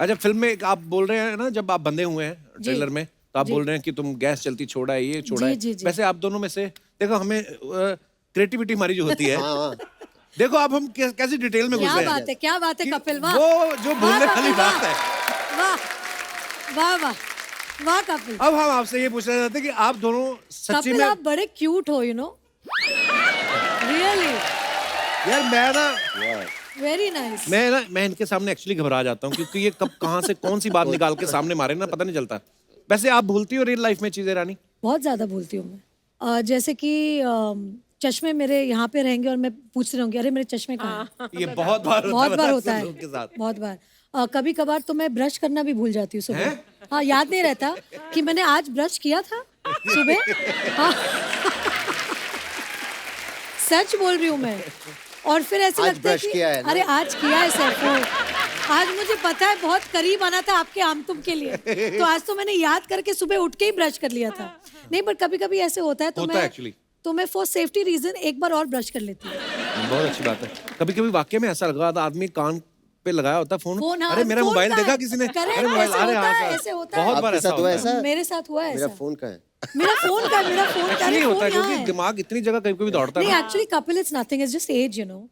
अच्छा, फिल्म में एक आप बोल रहे हैं ना, जब आप बंधे हुए हैं ट्रेलर में, तो आप जी। बोल रहे हैं कि तुम गैस चलती छोड़ा है, ये छोड़ा जी, है। जी, जी। वैसे आप दोनों में से देखो, हमें क्रिएटिविटी हमारी जो होती है, हाँ। देखो अब हम कैसी डिटेल में घुस क्या गए बात है, क्या बात है कि कपिल, वाह वो जो वाह भूलने वाली कपिल, वाह, बात है। वाह वाह वाह वाह कपिल। अब हम आपसे ये पूछना चाहते हैं कि आप दोनों सच्ची कपिल में, आप बड़े क्यूट हो, यू नो, रियली यार मैं ना वेरी नाइस। मैं इनके सामने एक्चुअली घबरा जाता हूँ, क्योंकि ये कब कहाँ से कौन सी बात निकाल के सामने मारे ना, पता नहीं चलता। वैसे आप भूलती हो रियल लाइफ में चीजें, रानी? बहुत ज्यादा भूलती हूँ मैं। जैसे कि चश्मे मेरे यहाँ पे रहेंगे और मैं पूछती रहूंगी, अरे मेरे चश्मे कहाँ हैं? ये बहुत बार बहुत बार होता अक्सर है, लोगों के साथ। बहुत बार। कभी कभार तो मैं ब्रश करना भी भूल जाती हूँ सुबह। हाँ, याद नहीं रहता कि मैंने आज ब्रश किया था सुबह। हाँ सच बोल रही हूँ मैं। और फिर ऐसे आज लगता है ब्रश किया है कि ना? अरे आज किया है सर, आज मुझे पता है बहुत करीब आना था आपके आमतुम के लिए, तो आज तो मैंने याद करके सुबह उठ के ही ब्रश कर लिया था। नहीं, पर कभी कभी ऐसे होता है, होता है actually। तो मैं फॉर सेफ्टी रीजन एक बार और ब्रश कर लेती हूँ। बहुत अच्छी बात है। कभी कभी वाकई में ऐसा लगा था, आदमी कान पे लगाया होता फोन, फोन, हाँ, अरे मेरा फोन मोबाइल का देखा है। किसी ने, Correct, अरे मोबाइल, ऐसे अरे होता हाँ है, सर। ऐसे होता है। बहुत बार आपके ऐसा साथ हुआ होता है। ऐसा? मेरे साथ हुआ है मेरा ऐसा। फोन का है। मेरा फोन का, मेरा फोन का, नहीं अरे होता फोन है, यहाँ क्योंकि है। दिमाग इतनी जगह कभी कभी दौड़ता है नहीं, ना। Actually Kapil it's nothing, it's just age, you know.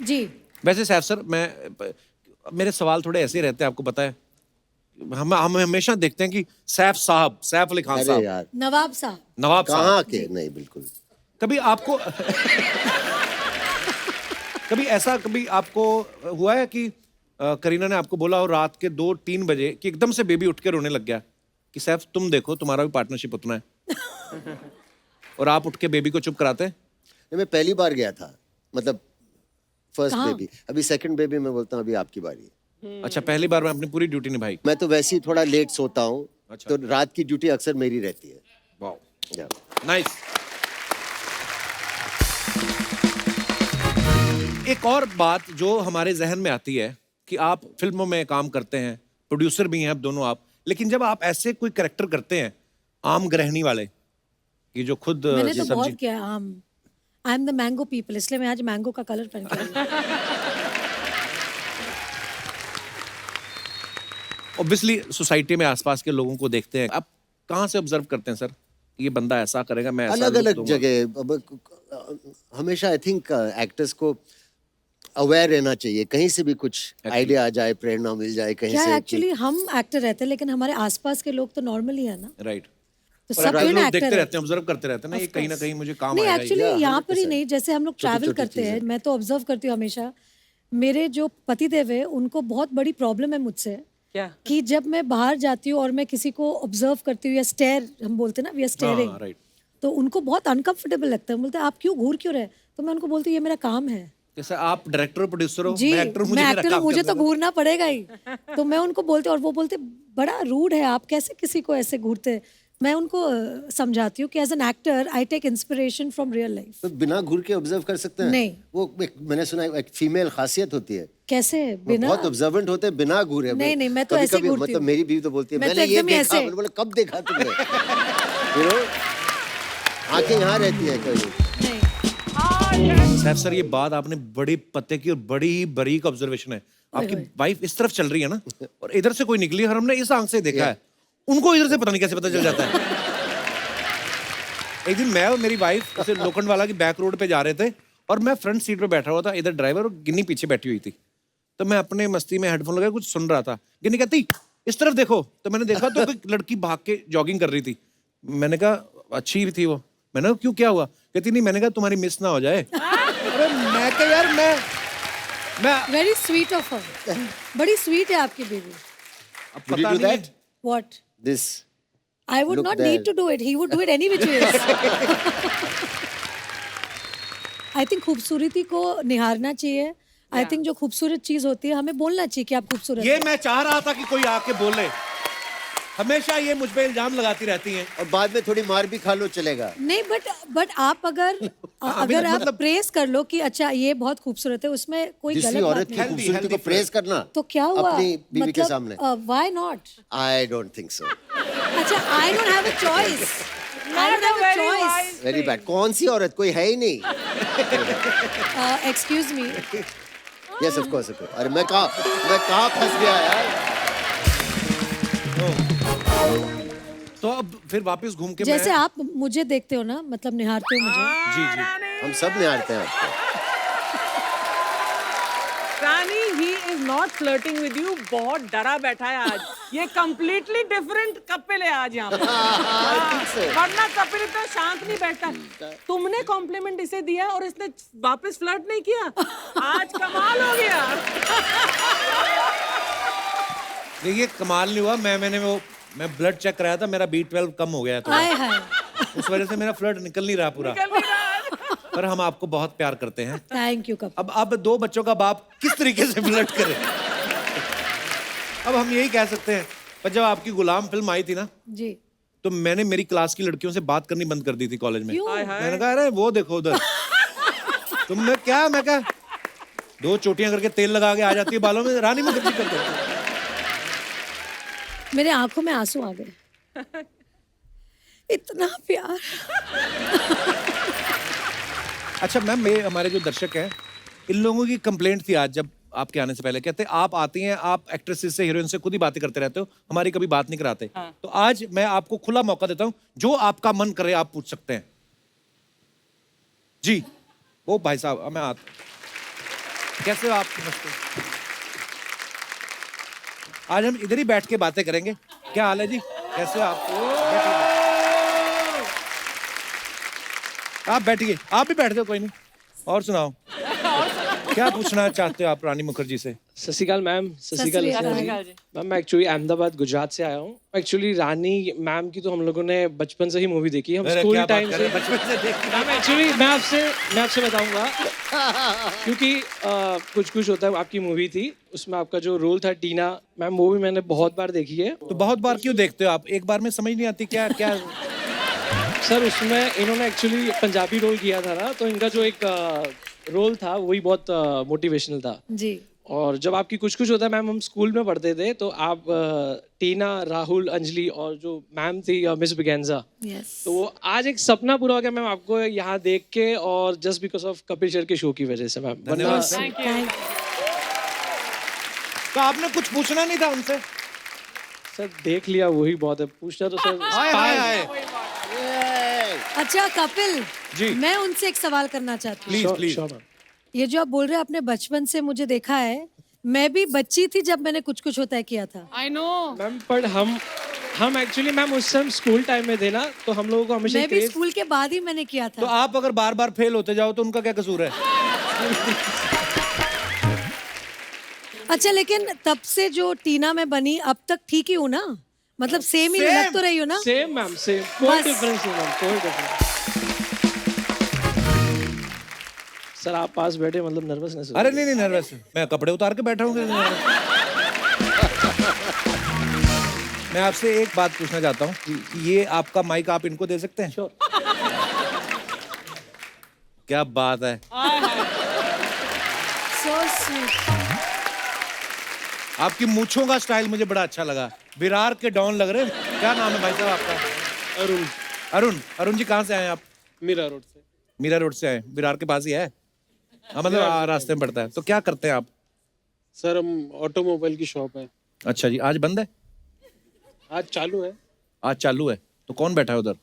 जी। वैसे सैफ सर, मेरे सवाल थोड़े ऐसे ही रहते हैं, आपको पता है। हम हमेशा देखते हैं कि सैफ साहब, सैफ अली खान अरे साहब, यार, नवाब साहब। नवाब साहब, कहाँ के? नहीं, बिल्कुल। कभी आपको कभी आपको हुआ है कि करीना ने आपको बोला हो रात के 2-3 बजे कि एकदम से बेबी उठ के रोने लग गया कि सैफ तुम देखो, तुम्हारा भी पार्टनरशिप उतना है, और आप उठ के बेबी को चुप कराते हैं? नहीं, मैं पहली बार गया था, मतलब फर्स्ट कहाँ? बेबी। अभी सेकंड बेबी में बोलता हूँ अभी आपकी बारी है। अच्छा, पहली बार में अपनी पूरी ड्यूटी निभाई। मैं तो वैसे ही थोड़ा लेट सोता हूँ, अच्छा। तो रात की ड्यूटी अक्सर मेरी रहती है। वाह, या। नाइस। एक और बात जो हमारे जहन में आती है कि आप फिल्मों में काम करते हैं, प्रोड्यूसर भी हैं अब दोनों आप, लेकिन जब आप ऐसे कोई कैरेक्टर करते हैं आम गृहिणी वाले, कि जो खुद मैंने तो सब्जी, बहुत किया है आम। I am the mango people, इसलिए मैं आज मैंगो का कलर पहन के आई हूँ। ऑब्वियसली सोसाइटी में आसपास के लोगों को देखते हैं, आप कहाँ से ऑब्जर्व करते हैं सर, ये बंदा ऐसा करेगा, मैं ऐसा अलग look अलग दूंगा? जगह। हमेशा आई थिंक एक्टर्स को अवेयर रहना चाहिए, कहीं से भी कुछ आइडिया आ जाए, प्रेरणा मिल जाए कहीं क्या से। एक्चुअली हम एक्टर रहते हैं, लेकिन हमारे आसपास के लोग तो नॉर्मल ही है ना, राइट। तो और सब लोग कोई ना देखते एक्टर रहते हैं, ऑब्जर्व करते रहते हैं ना, ये कहीं ना कहीं मुझे काम नहीं, आएगा ये। एक्चुअली Yeah, यहाँ पर ही 100%। नहीं, जैसे हम लोग ट्रैवल छोटी करते हैं, चीजें। मैं तो ऑब्जर्व करती हूँ हमेशा। मेरे जो पति देव है, उनको बहुत बड़ी प्रॉब्लम है मुझसे, क्या? कि जब मैं बाहर जाती हूँ और मैं किसी को ऑब्जर्व करती हूँ, या स्टेयर हम बोलते हैं ना, वी आर स्टेयरिंग, राइट। तो उनको बहुत अनकंफर्टेबल लगता है। बोलते हैं आप क्यों घूर क्यों रहे? तो मैं उनको बोलती हूँ ये मेरा काम है। जैसे आप डायरेक्टर और प्रोड्यूसर हो, जी, मैं एक्टर हूं, मैं मेरा एक्टर हूँ, काम मुझे करना तो घूरना पड़ेगा ही। तो मैं उनको बोलती हूँ, और वो बोलते बड़ा रूड है, आप कैसे किसी को ऐसे घूरते? मैं उनको समझाती हूँ कि as an actor I take inspiration from real life. तो बिना घूर के ऑब्जर्व कर सकते हैं? नहीं। वो मैंने सुना है एक फीमेल खासियत होती है, कैसे? वो बिना बहुत ऑब्जर्वेंट होते हैं बिना घूरे। नहीं, नहीं, मैं तो ऐसे ही घूरती मतलब हूँ। मेरी बीवी तो बोलती है मैं तो मैंने ये एकदम ही देखा। ऐसे। मैंने बोला कब देखा तुमने? यू नो, आंखें यहाँ रहती है कहीं। नहीं। सैफ सर, ये बात आपने बड़ी पते की और बड़ी ही बारीक ऑब्जर्वेशन है। आपकी वाइफ इस तरफ चल रही है ना, और इधर से कोई निकली, और हमने इस आंख से देखा है, उनको इधर से पता नहीं कैसे पता चल जाता है। एक दिन मैं और मेरी वाइफ ऐसे लोखंड वाला की बैक रोड पे जा रहे थे, और मैं फ्रंट सीट पे बैठा हुआ था, इधर ड्राइवर और गिन्नी पीछे बैठी हुई थी। तो मैं अपने मस्ती में हेडफोन लगाए कुछ सुन रहा था, गिन्नी कहती इस तरफ देखो, तो मैंने देखा तो कोई लड़की भाग के जॉगिंग कर रही थी। मैंने कहा अच्छी थी वो। मैंने कहा क्यों, क्या हुआ? कहती नहीं, मैंने कहा तुम्हारी मिस ना हो जाए। अरे मैं क्या यार, मैं वेरी स्वीट ऑफ हर, बड़ी स्वीट है आपकी बेबी। अब Would you पता do नहीं that? What? This I would Look not there. need to do it. He would do it any which ways. I think खूबसूरती को निहारना चाहिए। I think जो खूबसूरत चीज होती है हमें बोलना चाहिए कि आप खूबसूरत ये हैं। मैं चाह रहा था कि कोई आके बोले। हमेशा ये मुझ पे इल्जाम लगाती रहती हैं। और बाद में थोड़ी मार भी खा लो चलेगा। नहीं, बट आप अगर अभी अगर आप मतलब- प्रेस कर लो कि अच्छा ये बहुत खूबसूरत है, उसमें कोई जिसकी गलत बात औरत की नहीं। Healthy, खूबसूरती को healthy प्रेज करना तो क्या हुआ? अपनी बीवी के सामने? Why not? I don't think so. अच्छा, I don't have a choice. don't have a very choice. wise very thing. Bad. कौन सी औरत, कोई है ही नहीं. Excuse me. Yes of course. अरे मैं कहाँ फंस गया यार. तो अब फिर वापस घूम के जैसे मैं आप मुझे देखते हो ना, मतलब निहारते हो मुझे. जी जी हम सब निहारते हैं आपको. रानी, he is not flirting with you. बहुत डरा बैठा है आज. ये completely different कपिल है आज यहाँ पे. so. वरना कपिल इतना शांत नहीं बैठता. तुमने कॉम्प्लीमेंट इसे दिया और इसने वापस फ्लर्ट नहीं किया. आज कमाल हो गया. देखिए कमाल नहीं हुआ. मैं ब्लड चेक कराया था, मेरा B12 कम हो गया था. हाय हाय. उस वजह से मेरा फ्लड निकल नहीं रहा पूरा. निकल नहीं रहा. पर हम आपको बहुत प्यार करते हैं. Thank you Kapil. अब 2 बच्चों का बाप किस तरीके से फ्लर्ट करे. अब हम यही कह सकते हैं, पर जब आपकी गुलाम फिल्म आई थी ना, जी. तो मैंने मेरी क्लास की लड़कियों से बात करनी बंद कर दी थी कॉलेज में. क्यों? मैंने कहा अरे वो देखो उधर. मैं क्या 2 चोटियां करके तेल लगा के आ जाती है बालों में, रानी मुखर्जी करते हैं. मेरे आंखों में आंसू आ गए. इतना प्यार. अच्छा मैम, हमारे जो दर्शक हैं, इन लोगों की कंप्लेंट थी आज जब आपके आने से पहले. कहते आप आती हैं, आप एक्ट्रेसेस से, हीरोइन से खुद ही बातें करते रहते हो, हमारी कभी बात नहीं कराते. तो आज मैं आपको खुला मौका देता हूं, जो आपका मन करे आप पूछ सकते हैं. जी वो भाई साहब, मैं कैसे हो आप? नमस्ते. आज हम इधर ही बैठ के बातें करेंगे. क्या हाल है जी, कैसे हो आप? आप बैठिए. आप भी बैठ जाओ, कोई नहीं. और सुनाओ, क्या पूछना चाहते हो आप रानी मुखर्जी से? सत श्री अकाल मैम. सत श्री अकाल सत श्री जी. अकाल. मैम मैं एक्चुअली अहमदाबाद गुजरात से आया हूँ. एक्चुअली रानी मैम की तो हम लोगों ने बचपन से ही मूवी देखी. हम अरे स्कूल क्या बात टाइम कर से रहे हैं, बचपन से देख. मैम एक्चुअली मैं आपसे बताऊंगा क्योंकि कुछ होता है. आपकी मूवी थी, उसमें आपका जो रोल था टीना मैम, वो भी मैंने बहुत बार देखी है. तो बहुत बार क्यों देखते हो आप? एक बार में समझ नहीं आती क्या क्या? सर उसमें इन्होंने एक्चुअली पंजाबी रोल किया था ना, तो इनका जो एक रोल था वही बहुत मोटिवेशनल था. जी. और जब आपकी कुछ होता है मैम, हम स्कूल में पढ़ते थे, तो आप टीना, राहुल, अंजलि और जो मैम थी मिस बिगेंजा, यस. तो वो आज एक सपना पूरा हो गया मैम आपको यहाँ देख के, और just because of Kapil Sharma के शो की वजह से मैम. धन्यवाद. थैंक तो आपने कुछ पूछना नहीं था उनसे? सर देख लिया वही बहुत है. पूछना तो सर हाय हाय हाय. अच्छा कपिल जी. मैं उनसे एक सवाल करना चाहती हूँ. Please please. Sure, ma'am. ये जो आप बोल रहे हैं आपने बचपन से मुझे देखा है, मैं भी बच्ची थी जब मैंने कुछ होता है किया था. I know. मैम पर हम एक्चुअली मैम उस टाइम स्कूल टाइम में थे ना, तो हम लोगों को हमेशा मैं भी स्कूल के बाद ही मैंने किया तो था. आप अगर बार बार फेल होते जाओ तो उनका क्या कसूर है? अच्छा लेकिन तब से जो टीना में बनी अब तक ठीक ही हूँ ना, मतलब सेम ही लग तो रही हो ना. Same ma'am same. कोई बस. डिफरेंस नहीं मैम, कोई डिफरेंस. सर आप पास बैठे, मतलब नर्वसनेस. अरे नहीं नर्वस. मैं कपड़े उतार के बैठा हूँ. मैं आपसे एक बात पूछना चाहता हूँ, ये आपका माइक आप इनको दे सकते हैं? श्योर. क्या बात है. So sweet. आपकी मूंछों का स्टाइल मुझे बड़ा अच्छा लगा. विरार के डॉन लग रहे हैं. क्या नाम है भाई साहब आपका? अरुण जी, कहाँ से आए आप? मीरा रोड से. मीरा रोड से आए. विरार के पास ही है. हाँ मतलब रास्ते में पड़ता है. तो क्या करते हैं आप? सर हम ऑटोमोबाइल की शॉप है. अच्छा जी. आज बंद है? आज चालू है. आज चालू है. तो कौन बैठा है उधर?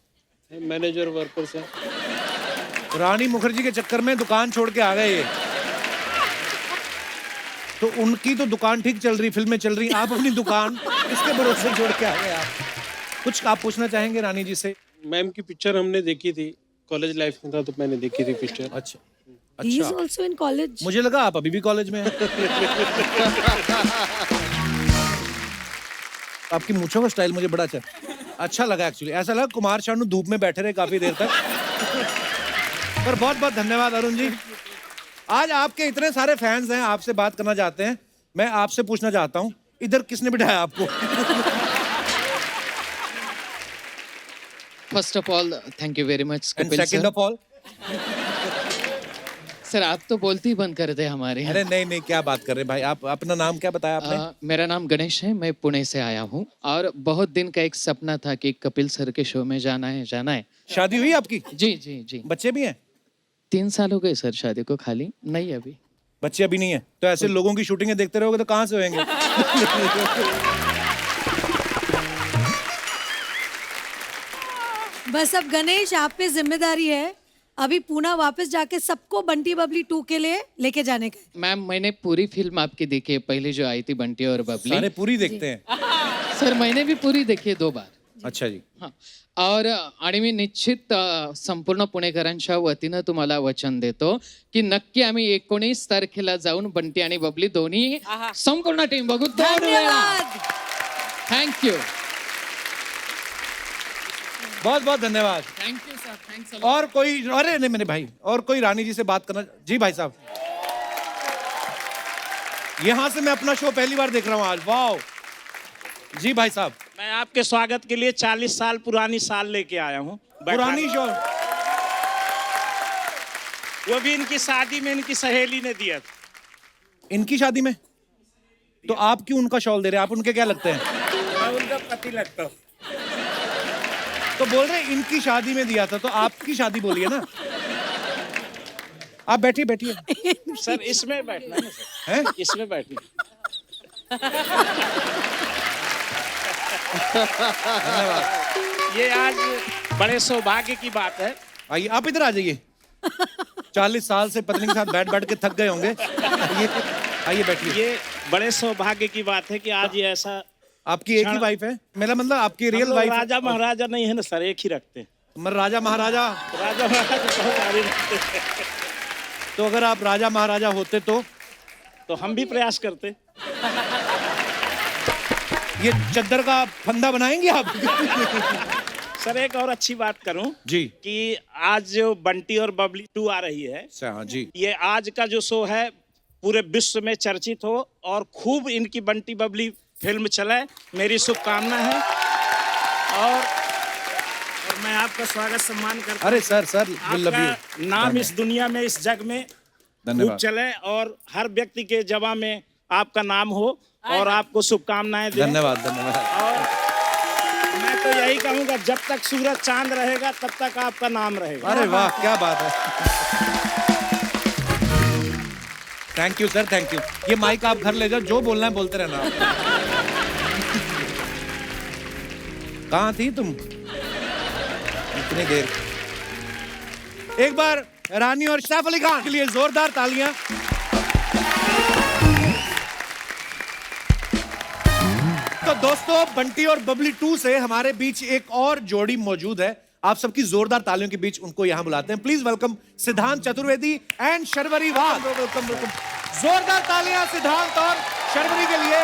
मैनेजर वर्कर्स है. रानी मुखर्जी के चक्कर में दुकान छोड़ के आ गए ये. तो उनकी तो दुकान ठीक चल रही, फिल्में चल रही, आप अपनी दुकान इसके भरोसे छोड़ के आ गए आप. कुछ आप पूछना चाहेंगे रानी जी से? मैम की पिक्चर हमने देखी थी, कॉलेज लाइफ में था तो मैंने देखी थी पिक्चर. अच्छा He is अच्छा. also in college. मुझे लगा आप अभी भी कॉलेज में हैं. आपकी मूंछों का स्टाइल मुझे बड़ा अच्छा लगा एक्चुअली. ऐसा लगा कुमार शानू धूप में बैठे रहे काफी देर तक. पर बहुत बहुत धन्यवाद अरुण जी. आज आपके इतने सारे फैंस हैं, आपसे बात करना चाहते हैं. मैं आपसे पूछना चाहता हूँ, इधर किसने बिठाया आपको? First of all, thank you very much, and Kapil second sir. Of all? Sir आप तो बोलते ही बंद कर दे हमारे यहाँ। अरे नहीं नहीं, क्या बात कर रहे हैं भाई। आप अपना नाम क्या बताया आपने? मेरा नाम गणेश है, मैं पुणे से आया हूँ और बहुत दिन का एक सपना था कि कपिल सर के शो में जाना है। शादी हुई आपकी? जी जी जी। बच्चे भी हैं? 3 साल हो गए सर शादी को, खाली नहीं अभी। बच्चे अभी नहीं है? तो ऐसे लोगों की शूटिंगें देखते रहोगे तो कहाँ से होंगे? बस अब गणेश आप पे जिम्मेदारी है, अभी पूना वापस जाके सबको बंटी बबली 2 के लिए लेके जाने का है। मैम मैंने पूरी फिल्म आपकी देखी है, पहले जो आई थी बंटी और बबली। सारे पूरी देखते हैं? सर मैंने भी पूरी देखी है 2 बार। अच्छा जी। हां आणि मी निश्चित संपूर्ण पुणेकरांच्या वतीनं तुम्हाला वचन देतो की नक्की आम्ही 19 तारखेला जाऊन बंटी आणि बबली दोन्ही संपूर्ण टीम बघू 2 वेळा। थँक्यू बहुत बहुत धन्यवाद। Thank you sir, thanks. और कोई? अरे नहीं मेरे भाई, और कोई रानी जी से बात करना? जी भाई साहब, यहां से मैं अपना शो पहली बार देख रहा हूं आज। वाह जी भाई साहब। मैं आपके स्वागत के लिए 40 साल पुरानी साल लेके आया हूँ। पुरानी शो? वो भी इनकी शादी में इनकी सहेली ने दिया था। इनकी शादी में? तो आप क्यों उनका शॉल दे रहे हैं? आप उनके क्या लगते हैं? मैं उनका पति लगता हूँ। तो बोल रहे हैं इनकी शादी में दिया था, तो आपकी शादी बोलिए ना। आप बैठिए बैठिए। सर इसमें बैठना है ना सर। हैं? इसमें बैठना। ये आज बड़े सौभाग्य की बात है। आइए आप इधर आ जाइए। 40 साल से पत्नी के साथ बैठ बैठ के थक गए होंगे। आइए बैठिए। ये बड़े सौभाग्य की बात है कि आज ये ऐसा। आपकी एक ही वाइफ है? मेरा मतलब आपकी रियल वाइफ? राजा महाराजा नहीं है ना सर, एक ही रखते हैं। मगर राजा महाराजा? राजा महाराजा बहुत सारे रखते हैं। तो अगर आप राजा महाराजा होते तो हम भी प्रयास करते। ये चद्दर का फंदा बनाएंगे आप? सर एक और अच्छी बात करूं जी कि आज जो बंटी और बबली 2 आ रही है, हाँ जी, ये आज का जो शो है पूरे विश्व में चर्चित हो और खूब इनकी बंटी बबली फिल्म चले, मेरी शुभकामना है। और मैं आपका स्वागत सम्मान करता हूं। अरे सर विल लव यू। आपका नाम इस दुनिया में, इस जग में खूब चले और हर व्यक्ति के जवा में आपका नाम हो और आपको शुभकामनाएं दें। धन्यवाद धन्यवाद। और मैं तो यही कहूंगा जब तक सूरज चांद रहेगा तब तक आपका नाम रहेगा। अरे वाह क्या बात है। Thank you sir, thank you. ये माइक आप घर ले जाओ, जो बोलना है बोलते रहना आप। कहाँ थी तुम इतनी देर? एक बार रानी और सैफ अली खान के लिए जोरदार तालियां। तो दोस्तों बंटी और बबली 2 से हमारे बीच एक और जोड़ी मौजूद है। आप सबकी जोरदार तालियों के बीच उनको यहां बुलाते हैं। प्लीज वेलकम सिद्धांत Chaturvedi and Sharvari Wagh. Welcome welcome. जोरदार तालियां सिद्धांत और शर्वरी के लिए।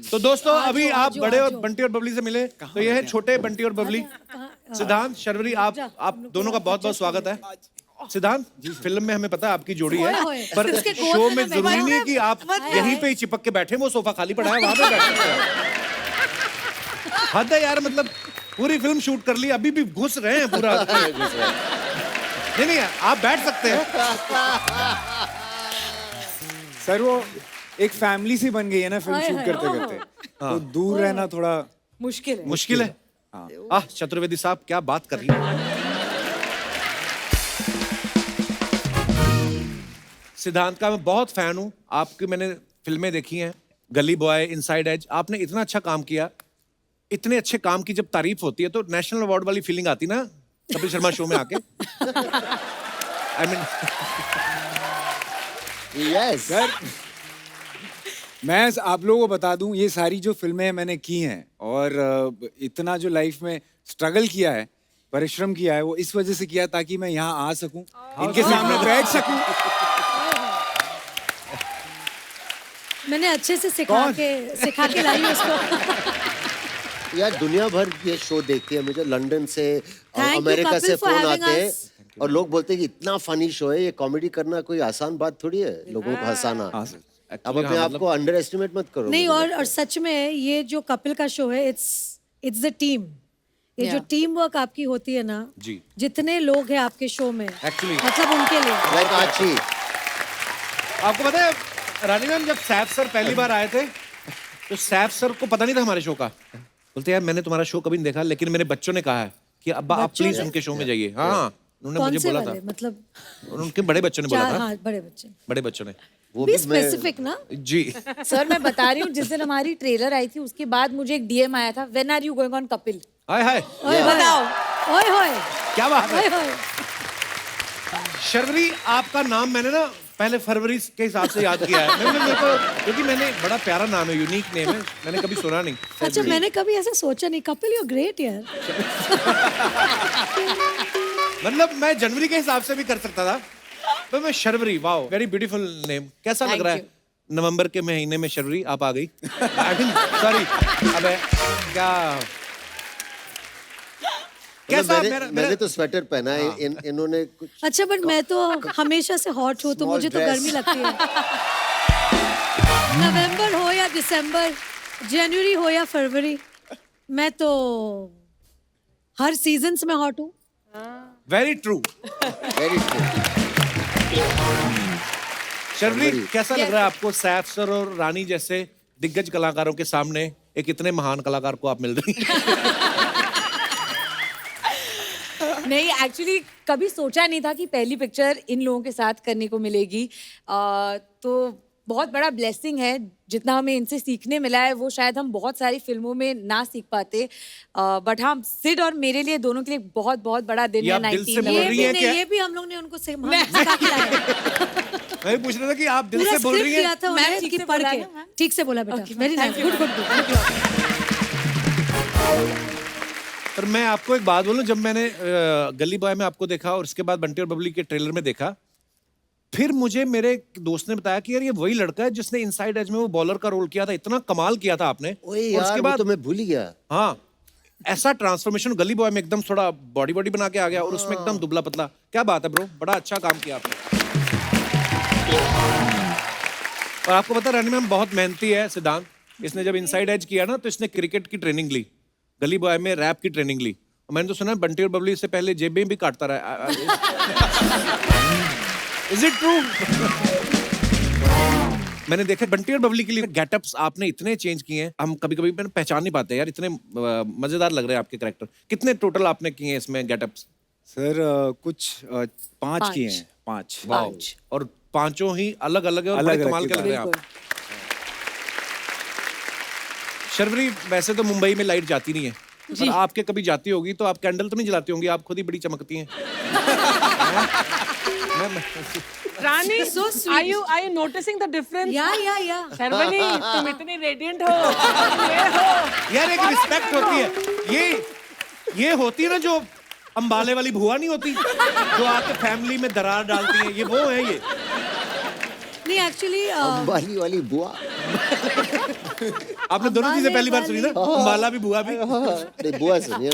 तो दोस्तों अभी आप बड़े और बंटी और बबली से मिले, तो ये है छोटे बंटी और बबली। सिद्धांत शर्वरी, आप दोनों का बहुत बहुत स्वागत है। सिद्धांत फिल्म में हमें पता है आपकी जोड़ी है, पर शो में जरूरी नहीं है कि आप यहीं पे ही चिपक के बैठे। वो सोफा खाली पड़ा है, वहां पे बैठे। हद है यार, मतलब पूरी फिल्म शूट कर ली, अभी भी घुस रहे हैं पूरा। नहीं नहीं आप बैठ सकते हैं। सर वो एक फैमिली सी बन गई है ना फिल्म शूट करते करते, तो दूर रहना थोड़ा मुश्किल है। चतुर्वेदी साहब क्या बात कर रही है। सिद्धांत का मैं बहुत फैन हूं, आपकी मैंने फिल्में देखी हैं, गली बॉय, इनसाइड एज। आपने इतना अच्छा काम किया। इतने अच्छे काम की जब तारीफ होती है तो नेशनल अवार्ड वाली फीलिंग आती ना कपिल शर्मा शो में आके। आई मीन यस सर, मैं आप लोगों को बता दूं ये सारी जो फिल्में मैंने की हैं और इतना जो लाइफ में स्ट्रगल किया है, परिश्रम किया है, वो इस वजह से किया ताकि मैं यहाँ आ सकूं, इनके सामने बैठ सकूं। मैंने अच्छे से सिखा के लाई उसको। यार दुनिया भर ये शो देखती है, मुझे लंदन से Thank you, अमेरिका से Kapil, for फोन having आते हैं us. और लोग बोलते हैं कि इतना फनी शो है, ये कॉमेडी करना कोई आसान बात थोड़ी है, लोगों को हंसाना। अब अपने आप को अंडर एस्टिमेट मत करो। नहीं, और सच में ये जो कपिल का शो है, इट्स द टीम, ये जो टीम वर्क आपकी होती है ना, जी। जितने लोग हैं आपके शो में, Actually- मतलब उनके लिए लाइक आची आपको पता है रानी मैम, जब सैफ सर पहली बार आए थे तो सैफ सर को पता नहीं था हमारे शो का। बोलते यार मैंने तुम्हारा शो कभी नहीं देखा, लेकिन मेरे बच्चों ने कहा है कि अब्बा आप बच्चों प्लीज ने? उनके शो में जाइए। हाँ, उन्होंने कौन मुझे से बोला वाले, था। मतलब उनके बड़े बच्चों ने बोला चार, था। हाँ बड़े बच्चे, बड़े बच्चों ने। वो बी भी मैं स्पेसिफिक ना। जी। सर मैं बता रही हूँ, जिस दिन हमारी ट्रेलर आई थी उसके बाद मुझे एक डीएम आया था, when are you going on Kapil. Hi hi, ओए होए, बताओ। ओए होए, क्या बात ओए है। होए। शर्वरी, आपका नाम मैंने ना पहले फरवरी के हिसाब से याद किया है। मेरे को, क्योंकि मैंने बड़ा प्यारा नाम है, यूनिक नेम है, मैंने कभी सुना नहीं। अच्छा, मैंने कभी ऐसा सोचा नहीं। कपिल यू ग्रेट यार। मतलब मैं जनवरी के हिसाब से भी कर सकता था, तो मैं Sharvari, wow very beautiful name. कैसा लग Thank रहा है नवंबर के महीने में शर्वरी आप आ गई? सॉरी, अबे क्या कैसा मैंने तो स्वेटर पहना है, इन्होंने कुछ अच्छा, बट मैं तो हमेशा से हॉट हूँ, तो Small मुझे तो dress. गर्मी लगती है। नवंबर हो या दिसंबर, जनवरी हो या फरवरी, मैं तो हर सीजन्स में हॉट हूँ। Very true. वेरी शर्वरी, कैसा लग रहा है आपको सैफ सर और रानी जैसे दिग्गज कलाकारों के सामने एक इतने महान कलाकार को आप मिल रही हैं? नहीं, एक्चुअली कभी सोचा नहीं था कि पहली पिक्चर इन लोगों के साथ करने को मिलेगी। तो बहुत बड़ा ब्लेसिंग है। जितना हमें इनसे सीखने मिला है वो शायद हम बहुत सारी फिल्मों में ना सीख पाते। बट हाँ, सिड और मेरे लिए दोनों के लिए बहुत बहुत बड़ा दिन ये है। आप दिल से 19 बोल ये रही भी हैं नहीं, क्या? ये भी हम लोग ने उनको सिखा के लाया। मैं पूछ रहा था कि आप दिल पूरा से बोल रही स्क्रिप्ट दिया हैं। था मैम, उन्हें ठीक कि से पढ़ बोला के। ना, मैम? ठीक से बोला बेटा, very nice, good good good. पर मैं आपको एक बात बोलूं, जब मैंने गली बॉय में आपको देखा और उसके बाद बंटी और बबली के ट्रेलर में देखा, फिर मुझे मेरे एक दोस्त ने बताया कि यार ये वही लड़का है जिसने इनसाइड एज में वो बॉलर का रोल किया था। इतना कमाल किया था आपने। ओए और यार, उसके वो बाद तो मैं भूल ही गया। हाँ, ऐसा ट्रांसफॉर्मेशन गली बॉय में एकदम थोड़ा बॉडी बॉडी बना के आ गया और उसमें एकदम दुबला पतला। क्या बात है ब्रो, बड़ा अच्छा काम किया आपने। और आपको पता रानी मैम बहुत मेहनती है सिद्धांत। इसने जब इनसाइड एज किया ना तो इसने क्रिकेट की ट्रेनिंग ली, गली बॉय में रैप की ट्रेनिंग ली। और मैंने तो सुना बंटी और बबली से पहले जेबें भी काटता रहा। Is it true? मैंने देखा बंटी और बबली के लिए गेटअप्स आपने इतने चेंज किए हैं, हम कभी कभी पहचान नहीं पाते यार, इतने मजेदार लग रहे हैं आपके कैरेक्टर। कितने टोटल आपने किए हैं इसमें गेटअप्स? सर कुछ 5 किए हैं, 5। वाओ, और पांचों ही अलग अलग है और बड़े अलग-अलग कमाल के लग रहे हैं आप। बिल्कुल। शर्वरी, वैसे तो मुंबई में लाइट जाती नहीं है, पर आपके कभी जाती होगी तो आप कैंडल तो नहीं जलाती होंगी, आप खुद ही बड़ी चमकती हैं। रानी, So sweet. are you noticing the difference? या शर्वरी, तुम इतनी रेडिएंट हो, ये हो। यार एक रिस्पेक्ट होती है, ये होती है ना जो अंबाले वाली भुआ नहीं होती जो आके फैमिली में दरार डालती है, ये वो है ये। नहीं, एक्चुअली अंबाली वाली बुआ। आपने दोनों चीजें पहली बार सुनी ना, अंबाला भी भुआ भी। नहीं, बुआ सुनिए।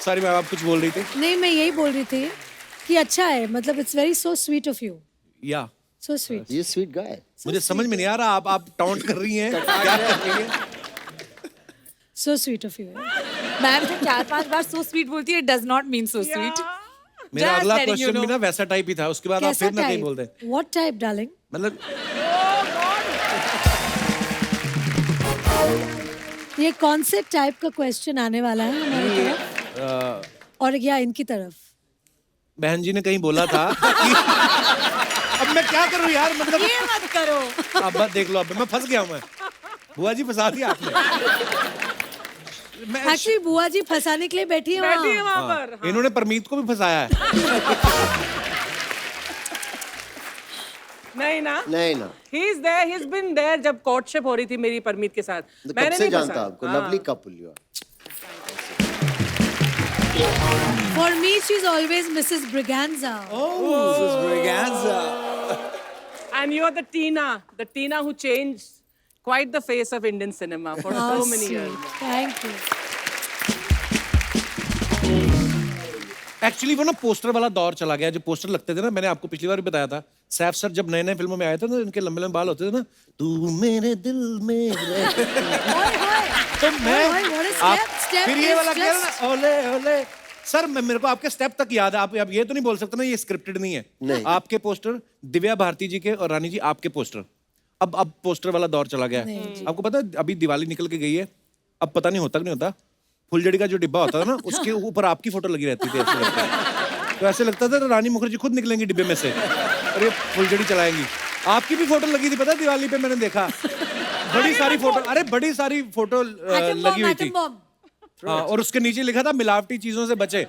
सॉरी मैम, आप कुछ बोल रही थी? नहीं, मैं यही बोल रही थी कि अच्छा है, मतलब it's very so sweet of you, या सो स्वीट। ये स्वीट गाय। मुझे समझ में नहीं आ रहा आप टॉन्ट कर रही हैं, क्या कर रही हैं? So sweet of you. Ma'am जब 4-5 बार सो स्वीट बोलती है, does not mean so sweet. मेरा अगला क्वेश्चन भी ना वैसा टाइप ही था, उसके बाद आप कैसा फिर ना कहीं बोल दें। टाइप? What type darling? मतलब ये कौन से टाइप का क्वेश्चन आने वाला है हमारी तरफ और या इनकी तरफ? बहन जी ने कहीं बोला था कि अब मैं क्या करूं यार, मतलब ये मत करो। अब बस देख लो, अब मैं फंस गया हूं। मैं बुआ जी फंसा दिया आपने। मैं एक्चुअली बुआ जी फंसाने के लिए बैठी है बैठी है वहाँ। वहाँ पर। इन्होंने परमीत को भी फंसाया है। नहीं ना, नहीं ना, he is there, he's been there जब courtship हो रही थी मेरी परमीत के साथ। तो मैंने कब से नहीं जानता फंसाया। आपको? हाँ। Lovely couple you are. For me, she's always Mrs. Braganza. And you're the Tina who changed quite the face of Indian cinema for How so many sweet. years. Thank you. Actually वो ना poster वाला दौर चला गया, जो poster लगते थे ना, मैंने आपको पिछली बार भी बताया था, सैफ सर जब नए नए फिल्मों में आए थे ना, इनके लंबे लंबे बाल होते थे ना, तू मेरे दिल में रह। तो मैं भाई, what a आप step फिर ये is वाला क्या just- ना, ओले ओले सर मेरे को आपके स्टेप तक याद है। आप अब ये तो नहीं बोल सकते ना ये स्क्रिप्टेड नहीं है। नहीं। आपके पोस्टर दिव्या भारती जी के और रानी जी आपके पोस्टर अब पोस्टर वाला दौर चला गया है। आपको पता है अभी दिवाली निकल के गई है, अब पता नहीं होता कि नहीं होता, फुलझड़ी का जो डिब्बा होता है ना उसके ऊपर आपकी फोटो लगी रहती थी। ऐसे लगता है तो ऐसे लगता था तो रानी मुखर्जी खुद निकलेंगी डिब्बे में से और ये फुलझड़ी चलाएंगी। आपकी भी फोटो लगी थी पता है दिवाली पे, मैंने देखा बड़ी सारी फोटो, अरे बड़ी सारी फोटो लगी हुई थी। हाँ, और उसके नीचे लिखा था मिलावटी चीजों से बचे।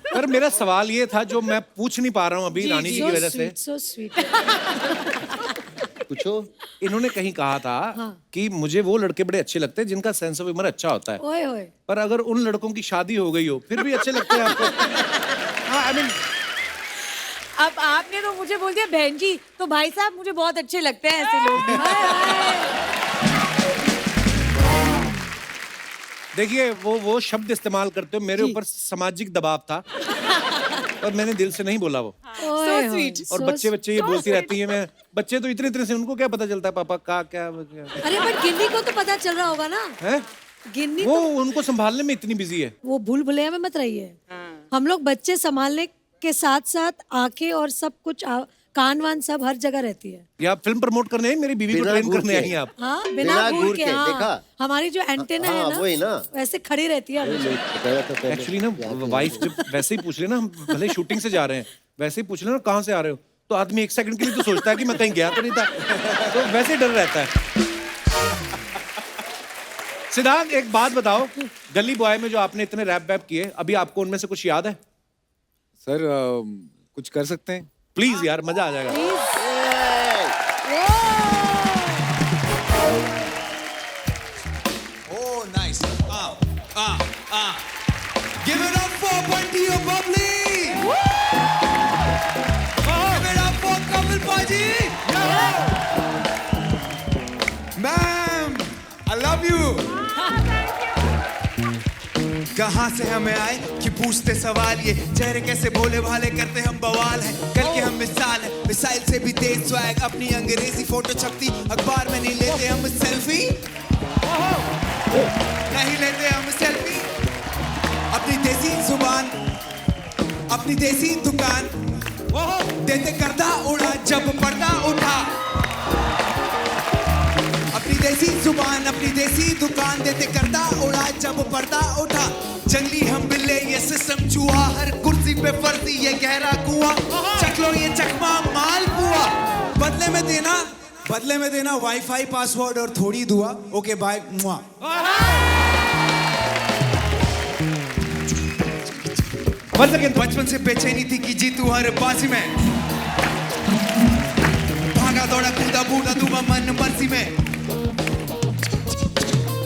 पर मेरा सवाल ये था जो मैं पूछ नहीं पा रहा हूँ अभी रानी जी की वजह से। So sweet. पूछो। इन्होंने कहीं कहा था कि मुझे वो लड़के बड़े अच्छे लगते हैं जिनका सेंस ऑफ ह्यूमर अच्छा होता है। ओए ओए। पर अगर उन लड़कों की शादी हो गई हो फिर भी अच्छे लगते हैं आपको? हाँ, आई मीन अब आपने तो मुझे बोल दिया बहन जी, तो भाई साहब मुझे बहुत अच्छे लगते हैं ऐसे लोग। देखिए वो शब्द इस्तेमाल करते हो, मेरे ऊपर सामाजिक दबाव था और मैंने दिल से नहीं बोला वो। So sweet. और बच्चे ये बोलती रहती है, मैं बच्चे तो इतने से उनको क्या पता चलता है पापा का क्या अरे बट गिन्नी को तो पता चल रहा होगा ना। है। गिन्नी वो तो उनको संभालने में इतनी बिजी है। वो भूल भुलैया में मत रहिए। हम लोग बच्चे संभालने के साथ साथ आंखें और सब कुछ कान वान सब हर जगह रहती है। ये आप फिल्म प्रमोट करने आई, मेरी बीवी को बिना ट्रेन घूर करने के। आई हैं आप। हाँ बिना बिना घूर घूर के। के, हाँ देखा? हमारी जो एंटेना हाँ, है वही ना ना। वैसे खड़ी रहती है हमेशा। एक्चुअली ना वाइफ जब वैसे ही पूछ ले ना, हम भले शूटिंग से जा रहे हैं वैसे ही पूछ ले ना कहाँ से आ रहे हो, तो आदमी एक सेकंड के लिए तो सोचता है कि मैं कहीं गया तो नहीं था, तो वैसे ही डर रहता है। सिद्धांत एक बात बताओ, गली बॉय में जो आपने इतने रैप वैप किए, अभी आपको उनमें से कुछ याद है? सर कुछ कर सकते हैं? प्लीज यार, मजा आ जाएगा। Oh, nice. Give it up for Bunty or Bubbly. Give it up for Kapil Paji. Ma'am, I love you. कहाँ से हमें आए कि पूछते सवाल, ये चेहरे कैसे भोले भाले करते हम बवाल है। कल के हम मिसाल है, मिसाइल से भी तेज स्वैग, अपनी अंग्रेजी फोटो छपती अखबार में नहीं लेते हम सेल्फी, नहीं लेते हम सेल्फी। अपनी देसी जुबान, अपनी देसी दुकान देते करदा उड़ा जब पर्दा उठा। अपनी देसी जुबान, अपनी देसी दुकान देते करदा उड़ा जब पर्दा उठा। जंगली हम बिल्ले, ये सिस्टम चूहा, हर कुर्सी पे फर्जी ये गहरा कुआं। चख लो ये चकमा माल पुआ, बदले में देना वाईफाई पासवर्ड और थोड़ी दुआ। Okay bye. बचपन से बेचैनी थी कि जीतू हर बाजी में, भागा दौड़ा कूदा बूढ़ा दूंगा मन मर्जी में।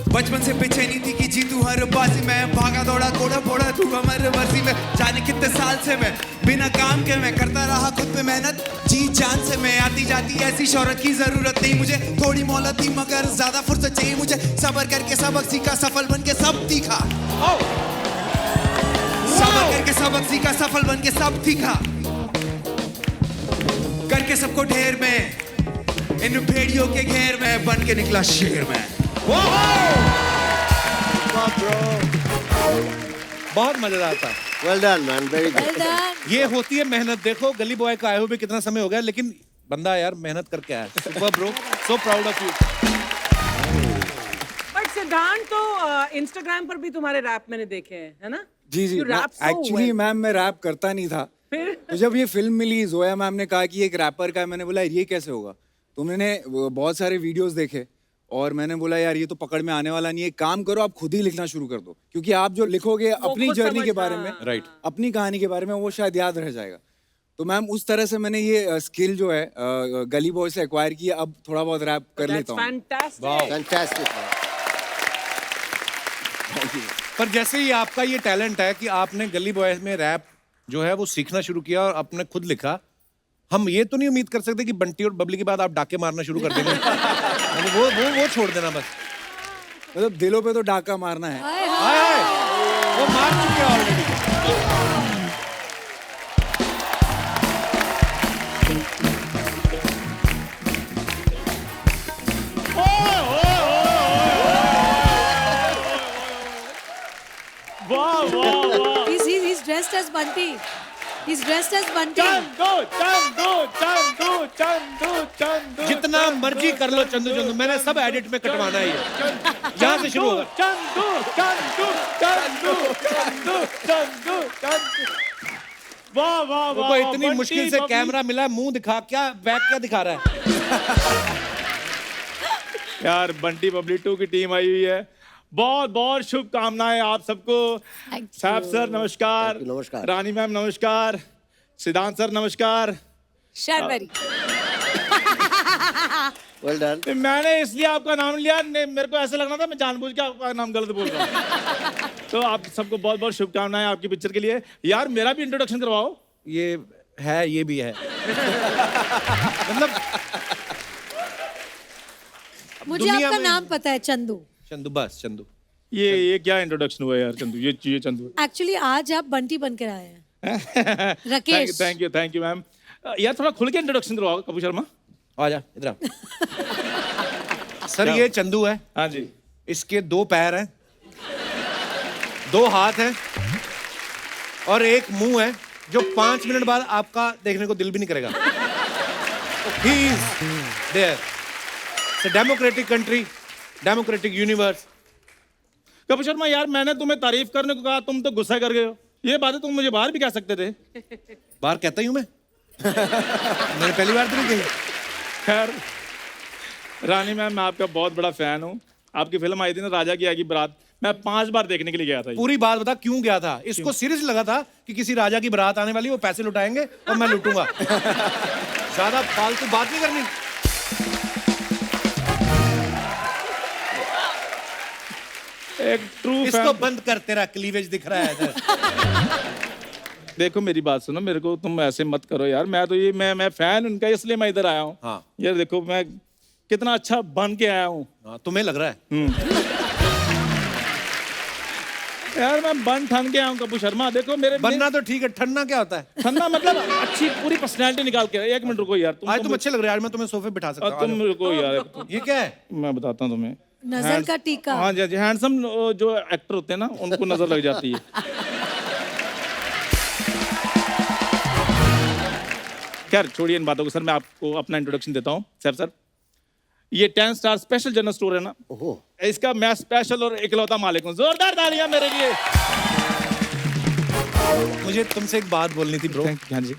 बचपन से बेचैनी थी कि जीतू हर बाजी में, भागा दौड़ा कोड़ा फोड़ा दूंगा मन मर्जी में। जाने कितने साल से मैं बिना काम के मैं करता रहा खुद पे मेहनत, जी जान से मैं। आती जाती ऐसी शोहरत की जरूरत नहीं मुझे, थोड़ी मोहलत थी मगर ज्यादा फुर्सत चाहिए मुझे। सबर करके सबक सीखा, सफल बन के सब तीखा। सबर करके सबक सीखा, सफल बन के सब तीखा। करके सबको ढेर में, इन भेड़ियों के घेर में बन के निकला शेर में। बहुत मजेदार था। Well done man, very good. Well done. ये होती है मेहनत। देखो गली बॉय का आए हुए कितना समय हो गया, लेकिन बंदा यार मेहनत करके आया। Super bro, so proud of you. But सिद्धांत तो इंस्टाग्राम पर भी तुम्हारे रैप मैंने देखे हैं, है ना? जी जी। You rap so actually well. Ma'am मैं रैप करता नहीं था, फिर? तो जब ये फिल्म मिली, जोया मैम ने कहा कि एक रैपर का है, मैंने बोला ये कैसे होगा। तो मैंने बहुत सारे वीडियोस देखे और मैंने बोला यार ये तो पकड़ में आने वाला नहीं है, काम करो आप खुद ही लिखना शुरू कर दो, क्योंकि आप जो लिखोगे अपनी खुद जर्नी के समझ- बारे में, हाँ। राइट, अपनी कहानी के बारे में, वो शायद याद रह जाएगा। तो मैम उस तरह से मैंने ये स्किल जो है गली बॉय से एक्वायर की, अब थोड़ा बहुत रैप कर लेता हूँ। फैंटास्टिक। फैंटास्टिक। पर जैसे ही आपका ये टैलेंट है कि आपने गली बॉय में रैप जो है वो सीखना शुरू किया और आपने खुद लिखा, हम ये तो नहीं उम्मीद कर सकते कि बंटी और बबली के बाद आप डाके मारना शुरू कर देंगे। वो छोड़ देना बस। मतलब दिलों पे तो डाका मारना है। आए, वो मार चुके हैं already. dressed as Bunty. He's dressed as Bunty. जितना मर्जी कर लो चंदू चंदू, मैंने सब एडिट में कटवाना है ये। यहाँ से शुरू होगा। वाह वाह वो वाह, इतनी बंटी मुश्किल से बबली। कैमरा मिला, मुंह दिखा, क्या बैक क्या दिखा रहा है? यार बंटी बबली 2 की टीम आई हुई है, बहुत बहुत शुभकामनाएं आप सबको। साहब सर नमस्कार, नमस्कार। रानी मैम नमस्कार, सिद्धांत सर नमस्कार। शर्वरी। Well done. मैंने इसलिए आपका नाम लिया, मेरे को ऐसा लग रहा था मैं जानबूझ के आपका नाम गलत बोल रहा हूँ। तो आप सबको बहुत बहुत शुभकामनाएं आपकी पिक्चर के लिए। यार मेरा भी इंट्रोडक्शन करवाओ। ये है, ये भी है। मतलब मुझे दुनिया आपका में- नाम पता है, चंदू। चंदू, बस चंदू। ये क्या इंट्रोडक्शन हुआ यार चंदू, ये चंदू। एक्चुअली आज आप बंटी बनकर आए हैं। राकेश। Thank you ma'am. यार थोड़ा खुल के इंट्रोडक्शन करवाओ कपूर शर्मा। आ जा इधर आ। सर ये चंदू है। हाँ जी। इसके 2 पैर हैं, 2 हाथ हैं और एक मुंह है जो 5 मिनट बाद आपका देखने को दिल भी नहीं करेगा। He is there. It's a democratic country, democratic universe. Kapoor Sharma यार मैंने तुम्हें तारीफ करने को कहा, तुम तो गुस्सा कर गए हो। ये बातें तुम मुझे बाहर भी कह सकते थे। बाहर कहता ही हूं मैं। मैंने पहली बार तो नहीं कही। खैर रानी मैम मैं आपका बहुत बड़ा फैन हूँ। आपकी फिल्म आई थी ना राजा की आएगी बारात, मैं 5 बार देखने के लिए गया था। पूरी बात बता क्यों गया था? इसको सीरियस लगा था कि किसी राजा की बारात आने वाली, वो पैसे लुटाएंगे और मैं लूटूंगा। ज्यादा फालतू बात नहीं करनी। एक ट्रू इसको बंद कर, तेरा क्लीवेज दिख रहा है इधर। देखो मेरी बात सुनो, मेरे को तुम ऐसे मत करो यार। मैं तो ये मैं फैन उनका, इसलिए मैं इधर आया हूँ। हाँ। यार देखो मैं कितना अच्छा बन के आया हूँ। हाँ, तुम्हें लग रहा है? यार मैं बन ठन के आया हूँ कपूर शर्मा। देखो मेरे बनना तो ठीक है, ठंडा क्या होता है? ठंडा मतलब अच्छी पूरी पर्सनैलिटी निकाल के। 1 मिनट रुको यार। आज तुम अच्छे लग रहे हो यार, मैं तुम्हें सोफे बिठा सकता हूँ। तुम रुको यार। ये क्या है? मैं बताता हूँ तुम्हें। नजर का टीका। हाँ जी, हैंडसम जो एक्टर होते हैं ना उनको नजर लग जाती है। खैर छोड़िए इन बातों को। सर मैं आपको अपना इंट्रोडक्शन देता हूँ। सर ये 10 स्टार स्पेशल जनरल स्टोर है ना, इसका मैं स्पेशल और इकलौता मालिक हूँ। जोरदार तालियां मेरे लिए। मुझे तुमसे एक बात बोलनी थी ब्रो। हाँ जी।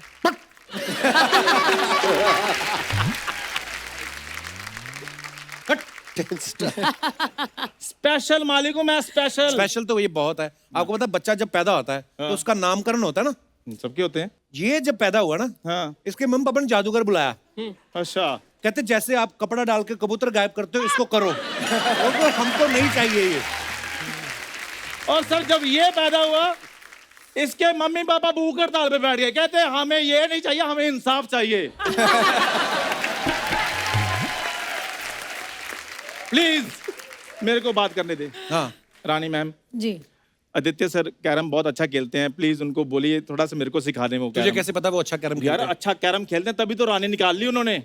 स्पेशल मालिक हूँ मैं, स्पेशल। स्पेशल तो ये बहुत है। आपको पता है बच्चा जब पैदा होता है तो उसका नामकरण होता है ना, सबके होते हैं। ये जब पैदा हुआ ना, हाँ। इसके मम्मी पापा ने जादूगर बुलाया। अच्छा। कहते जैसे आप कपड़ा डाल के कबूतर गायब करते हो, इसको करो। और तो हमको नहीं चाहिए ये। और सर जब ये पैदा हुआ, इसके मम्मी पापा भूख हड़ताल पे बैठ गए। कहते हैं हमें ये नहीं चाहिए, हमें इंसाफ चाहिए। प्लीज मेरे को बात करने दे। हाँ रानी मैम जी। आदित्य सर कैरम बहुत अच्छा खेलते हैं, प्लीज उनको बोलिए थोड़ा सा मेरे को सिखा दें वो तुझे कैरम। कैसे पता वो अच्छा कैरम यार खेलते हैं? अच्छा कैरम खेलते हैं तभी तो रानी निकाल ली उन्होंने।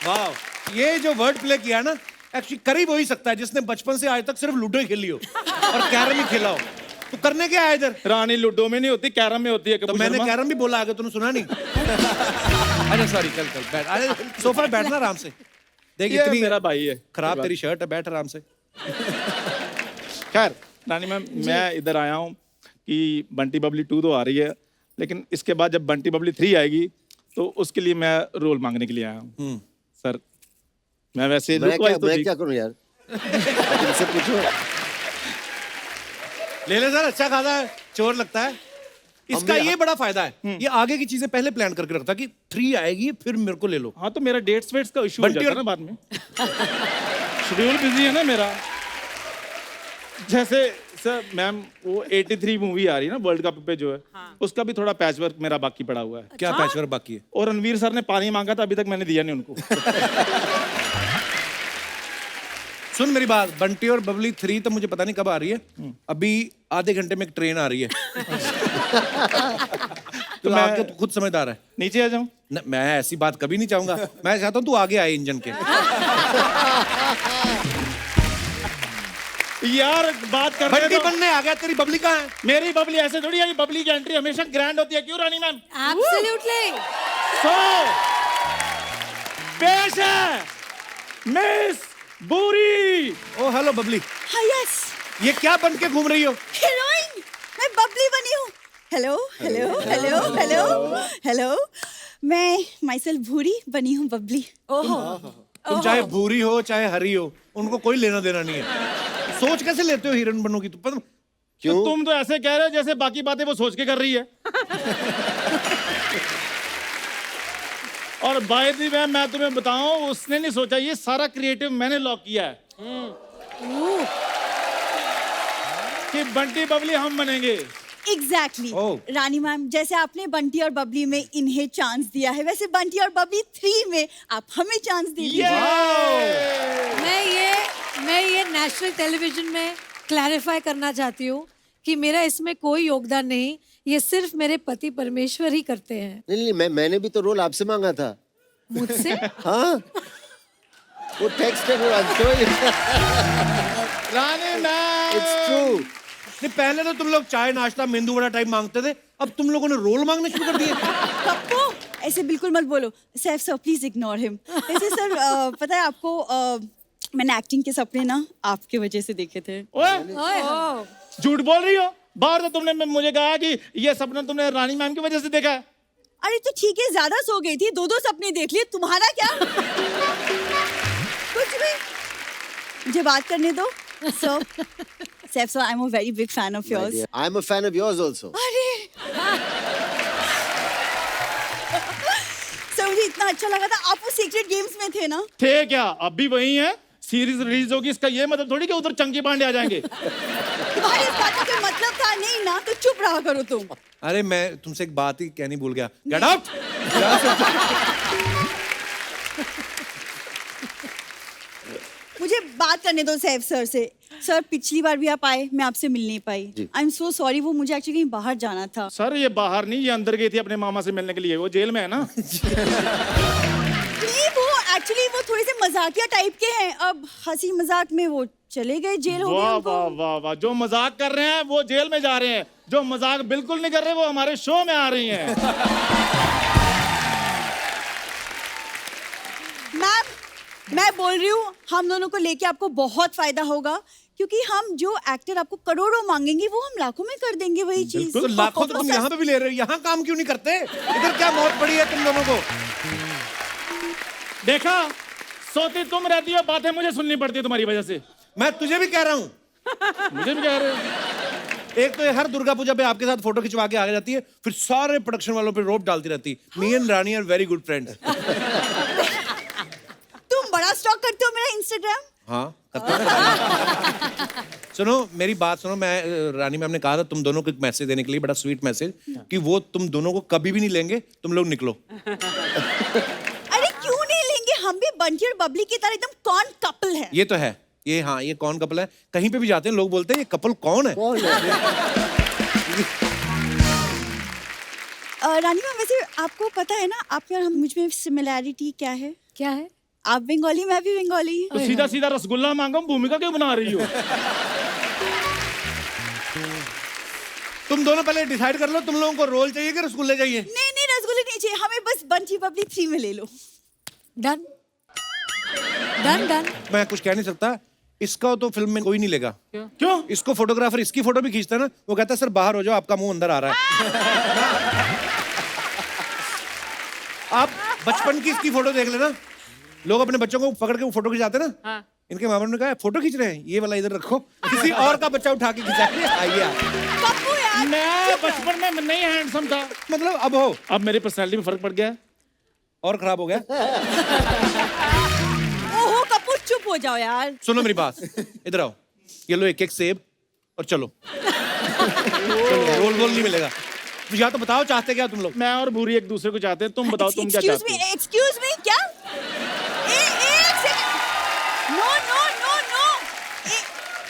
वाह, ये जो वर्ड प्ले किया ना, एक्चुअली करीब हो ही सकता है जिसने बचपन से आज तक सिर्फ लूडो ही खेली हो और कैरम ही खेला हो। तो करने क्या है इधर? रानी लूडो में नहीं होती, कैरम में होती है। तो मैंने कैरम भी बोला, आगे तूने सुना नहीं? अच्छा सॉरी, चल चल बैठ, अरे सोफा पे बैठना आराम से। देख ये इतनी मेरा भाई है। खराब तेरी शर्ट है, बैठ आराम से। खैर रानी मैम मैं इधर आया हूँ कि बंटी बबली 2 तो आ रही है, लेकिन इसके बाद जब बंटी बबली 3 आएगी तो उसके लिए मैं रोल मांगने के लिए आया हूँ। सर मैं वैसे मैं look-wise तो मैं ठीक- क्या करूं यार? तुमसे पूछो। ले ले सर, अच्छा खासा है, चोर लगता है। इसका ये बड़ा फायदा है, ये आगे की चीजें पहले प्लान करके रखता कि 3 आएगी फिर मेरे को ले लो। हाँ तो मेरा डेट्स वेट्स का इशू हो बंटी जाता है और- ना बाद में। शेड्यूल बिजी है ना मेरा। जैसे सर मैम वो 83 मूवी आ रही है ना वर्ल्ड कप पे जो है, उसका भी थोड़ा पैच वर्क मेरा बाकी पड़ा हुआ है। क्या पैचवर्क बाकी है? और रणवीर सर ने पानी मांगा था, अभी तक मैंने दिया नहीं उनको। सुन मेरी बात, बंटी और बबली 3 तो मुझे पता नहीं कब आ रही है। अभी आधे घंटे में एक ट्रेन आ रही है। तो मैं- आगे तू खुद समझदार है। नीचे आ जाऊं? मैं ऐसी बात कभी नहीं चाहूंगा। मैं चाहता हूँ तू आगे आए इंजन के। यार बात कर रहे बंटी हो तो- बनने आ गया, तेरी बबली कहाँ है? मेरी बबली ऐसे थोड़ी है, बबली की एंट्री हमेशा ग्रैंड होती है, क्यों रानी मैम? एब्सोल्युटली। सो पेश है मिस बूरी। ओ हेलो बबली, हाँ यस, ये क्या बन के घूम रही हो? हीरोइन, मैं बबली बनी हूँ। Hello hello hello hello hello, मैं माइसेल्फ भूरी बनी हूँ बबली। ओहो, तुम चाहे भूरी हो चाहे हरी हो, उनको कोई लेना देना नहीं है। सोच कैसे लेते हो हीरोइन बनोगी तुम? पता क्यों? तुम तो ऐसे कह रहे हो जैसे बाकी बातें वो सोच के कर रही है। और बाय द वे मैं तुम्हें बताऊं, उसने नहीं सोचा, ये सारा क्रिएटिव मैंने लॉक किया है कि बंटी बबली हम बनेंगे। एग्जैक्टली ओह। रानी मैम, जैसे आपने बंटी और बबली में इन्हें चांस दिया है, वैसे बंटी और बबली 3 में आप हमें चांस दे दीजिए। मैं ये नेशनल टेलीविजन में क्लैरिफाई करना चाहती हूँ कि मेरा इसमें कोई योगदान नहीं, ये सिर्फ मेरे पति परमेश्वर ही करते हैं। नहीं, मैंने भी तो रोल आपसे मांगा था। मुझसे? हाँ, वो टेक्स्ट है, वो रानी मैम, इट्स ट्रू। नहीं, पहले तो तुम लोग चाय नाश्ता मेंदू वड़ा टाइप मांगते थे, अब तुम लोगों ने रोल मांगने शुरू कर दिए। पप्पू, ऐसे बिल्कुल मत बोलो। Saif sir, please ignore him. वैसे सर, पता है आपको, मैंने एक्टिंग के सपने ना आपके वजह से देखे थे। ओए, झूठ बोल रही हो। बाहर तो तुमने मुझे कहा कि ये सपना तुमने रानी मैम की वजह से देखा है। अरे तो ठीक है, ज्यादा सो गई थी, 2 सपने देख लिए, तुम्हारा क्या? कुछ भी, मुझे बात करने दो। So Saif sir, I am a very big fan of yours. I am a fan of yours also. अरे सर, मुझे इतना अच्छा लगा था। आप वो सीक्रेट गेम्स में थे ना? थे क्या? अब भी वही है। सीरीज रिलीज होगी, इसका ये मतलब थोड़ी कि उधर चंकी पांडे आ जाएंगे। तुम्हारी इस बात का कोई मतलब था नहीं ना, तो चुप रहा करो तुम। अरे मैं तुमसे एक बात ही कहनी भूल गया। Get out. मुझे बात करने दो सैफ सर से। सर, पिछली बार भी आप आए, मैं आपसे मिल नहीं पाई। आई एम सो सॉरी, वो मुझे एक्चुअली कहीं बाहर जाना था। सर, ये बाहर नहीं, ये अंदर गई थी अपने मामा से मिलने के लिए, वो जेल में है ना। नहीं, वो एक्चुअली वो थोड़े से मजाकिया टाइप के हैं, अब हंसी मजाक में वो चले गए, जेल हो गया वाह उनको। वाह वाह वाह, जो मजाक कर रहे हैं वो जेल में जा रहे हैं, जो मजाक बिल्कुल नहीं कर रहे वो हमारे शो में आ रही हैं। मैम, मैं बोल रही हूँ, हम दोनों को लेके आपको बहुत फायदा होगा, क्योंकि हम जो एक्टर आपको करोड़ों मांगेंगे वो हम लाखों में कर देंगे वही चीज। तो लाखों तो तुम यहाँ पे भी ले रहे हो, यहाँ काम क्यों नहीं करते? इधर क्या मौत पड़ी है तुम दोनों को? देखा, सोती तुम रहती हो, बातें मुझे सुननी पड़ती है तुम्हारी वजह से। मैं तुझे भी कह रहा हूँ। मुझे भी कह रहे हो। एक तो ये हर दुर्गा पूजा पे आपके साथ फोटो खिंचवा के आ जाती है, फिर सारे प्रोडक्शन वालों पे रोप डालती रहती है। Me and Rani are very good friends. तुम बड़ा स्टॉक करते हो मेरा इंस्टाग्राम। हाँ, करते हैं। सुनो मेरी बात सुनो, मैं रानी मैम ने कहा था तुम दोनों को एक मैसेज देने के लिए, बड़ा स्वीट मैसेज, कि वो तुम दोनों को कभी भी नहीं लेंगे, तुम लोग निकलो। अरे क्यों नहीं लेंगे, हम भी बंटी और बबली की तरह एकदम कौन कपल है। ये तो है, ये हाँ, ये कौन कपल है? कहीं पे भी जाते हैं लोग बोलते हैं ये कपल कौन है? रानी मैम, वैसे आपको पता है ना, आप और हम मुझ में सिमिलैरिटी क्या है? क्या है? आप बंगाली, मैं भी बंगाली। तो सीधा सीधा रसगुल्ला मांगो, भूमिका क्यों बना रही हो? तुम दोनों पहले डिसाइड कर लो, तुम लोगों को रोल चाहिए कि रसगुल्ले चाहिए? नहीं नहीं, रसगुल्ले नहीं चाहिए हमें, बस बंटी बबली 3 में ले लो। Done done done. मैं कुछ कह नहीं सकता, इसका तो फिल्म में कोई नहीं लेगा। क्यों? इसको फोटोग्राफर इसकी फोटो भी खींचता है ना, वो कहता है सर बाहर हो जाओ, आपका मुंह अंदर आ रहा है। आप बचपन की इसकी फोटो देख लेना, लोग अपने बच्चों को पकड़ के फोटो खिंचाते ना। हाँ। इनके मामा ने कहा फोटो खींच रहे हैं, ये वाला इधर रखो, किसी और का बच्चा उठा के खिंचाएंगे। आइए पप्पू यार, मैं बचपन में नहीं हैंडसम था, मतलब अब हो, अब मेरी पर्सनालिटी में फर्क पड़ गया और खराब हो गया। ओहो कपूर, चुप हो जाओ यार। सुनो मेरी बात, इधर आओ, ये लो एक एक सेब और चलो। चलो, रोल वोल नहीं मिलेगा। या तो बताओ चाहते क्या तुम लोग? मैं और भूरी एक दूसरे को चाहते हैं, तुम बताओ तुम क्या चाहते हो? एक्सक्यूज मी, क्या? एक second, no no no no,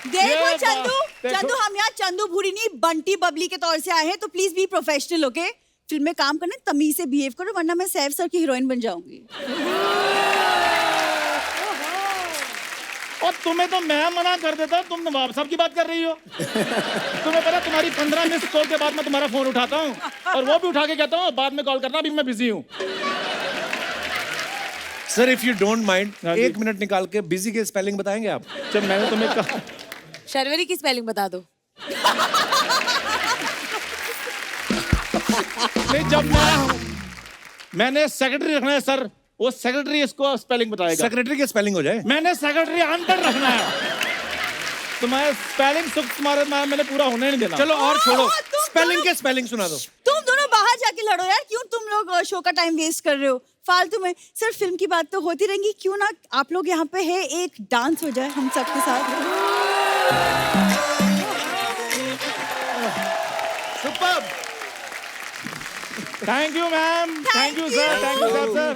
देखो चंदू, चंदू, हम यहाँ चंदू भूरी नहीं, बंटी बबली के तौर से आए हैं, तो please be professional, okay? Film में काम करना, तमीज से बिहेव करो, वरना मैं सैफ सर की हीरोइन बन जाऊंगी। और तुम्हें तो मैं मना कर देता, तुम नवाब साहब की बात कर रही हो। तुम्हें पता तुम्हारी 15 मिस कॉल के बाद मैं तुम्हारा फोन उठाता हूँ और वो भी उठा के कहता हूँ बाद में कॉल करना, अभी मैं बिजी हूँ। Sir if you don't mind हाँ जी। 1 मिनट निकाल के बिजी के स्पेलिंग बताएंगे आप? जब मैंने तुम्हें कहा शर्वरी की स्पेलिंग बता दो। नहीं, जब मैंने सेक्रेटरी रखना है सर, वो सेक्रेटरी इसको स्पेलिंग बताएगा। सेक्रेटरी की स्पेलिंग हो जाए। मैंने सेक्रेटरी अंदर रखना है, तुम्हारे स्पेलिंग सुख तुम्हारे मैंने पूरा होने नहीं देना। चलो और छोड़ो, तुम स्पेलिंग के स्पेलिंग सुना दो। तुम दोनों बाहर जाके लड़ो यार, क्यों तुम लोग शो का टाइम वेस्ट कर रहे हो फालतू में। सिर्फ फिल्म की बात तो होती रहेंगी, क्यों ना आप लोग यहाँ पे है, एक डांस हो जाए हम सबके साथ। Super, thank you ma'am, thank you sir, thank you sir,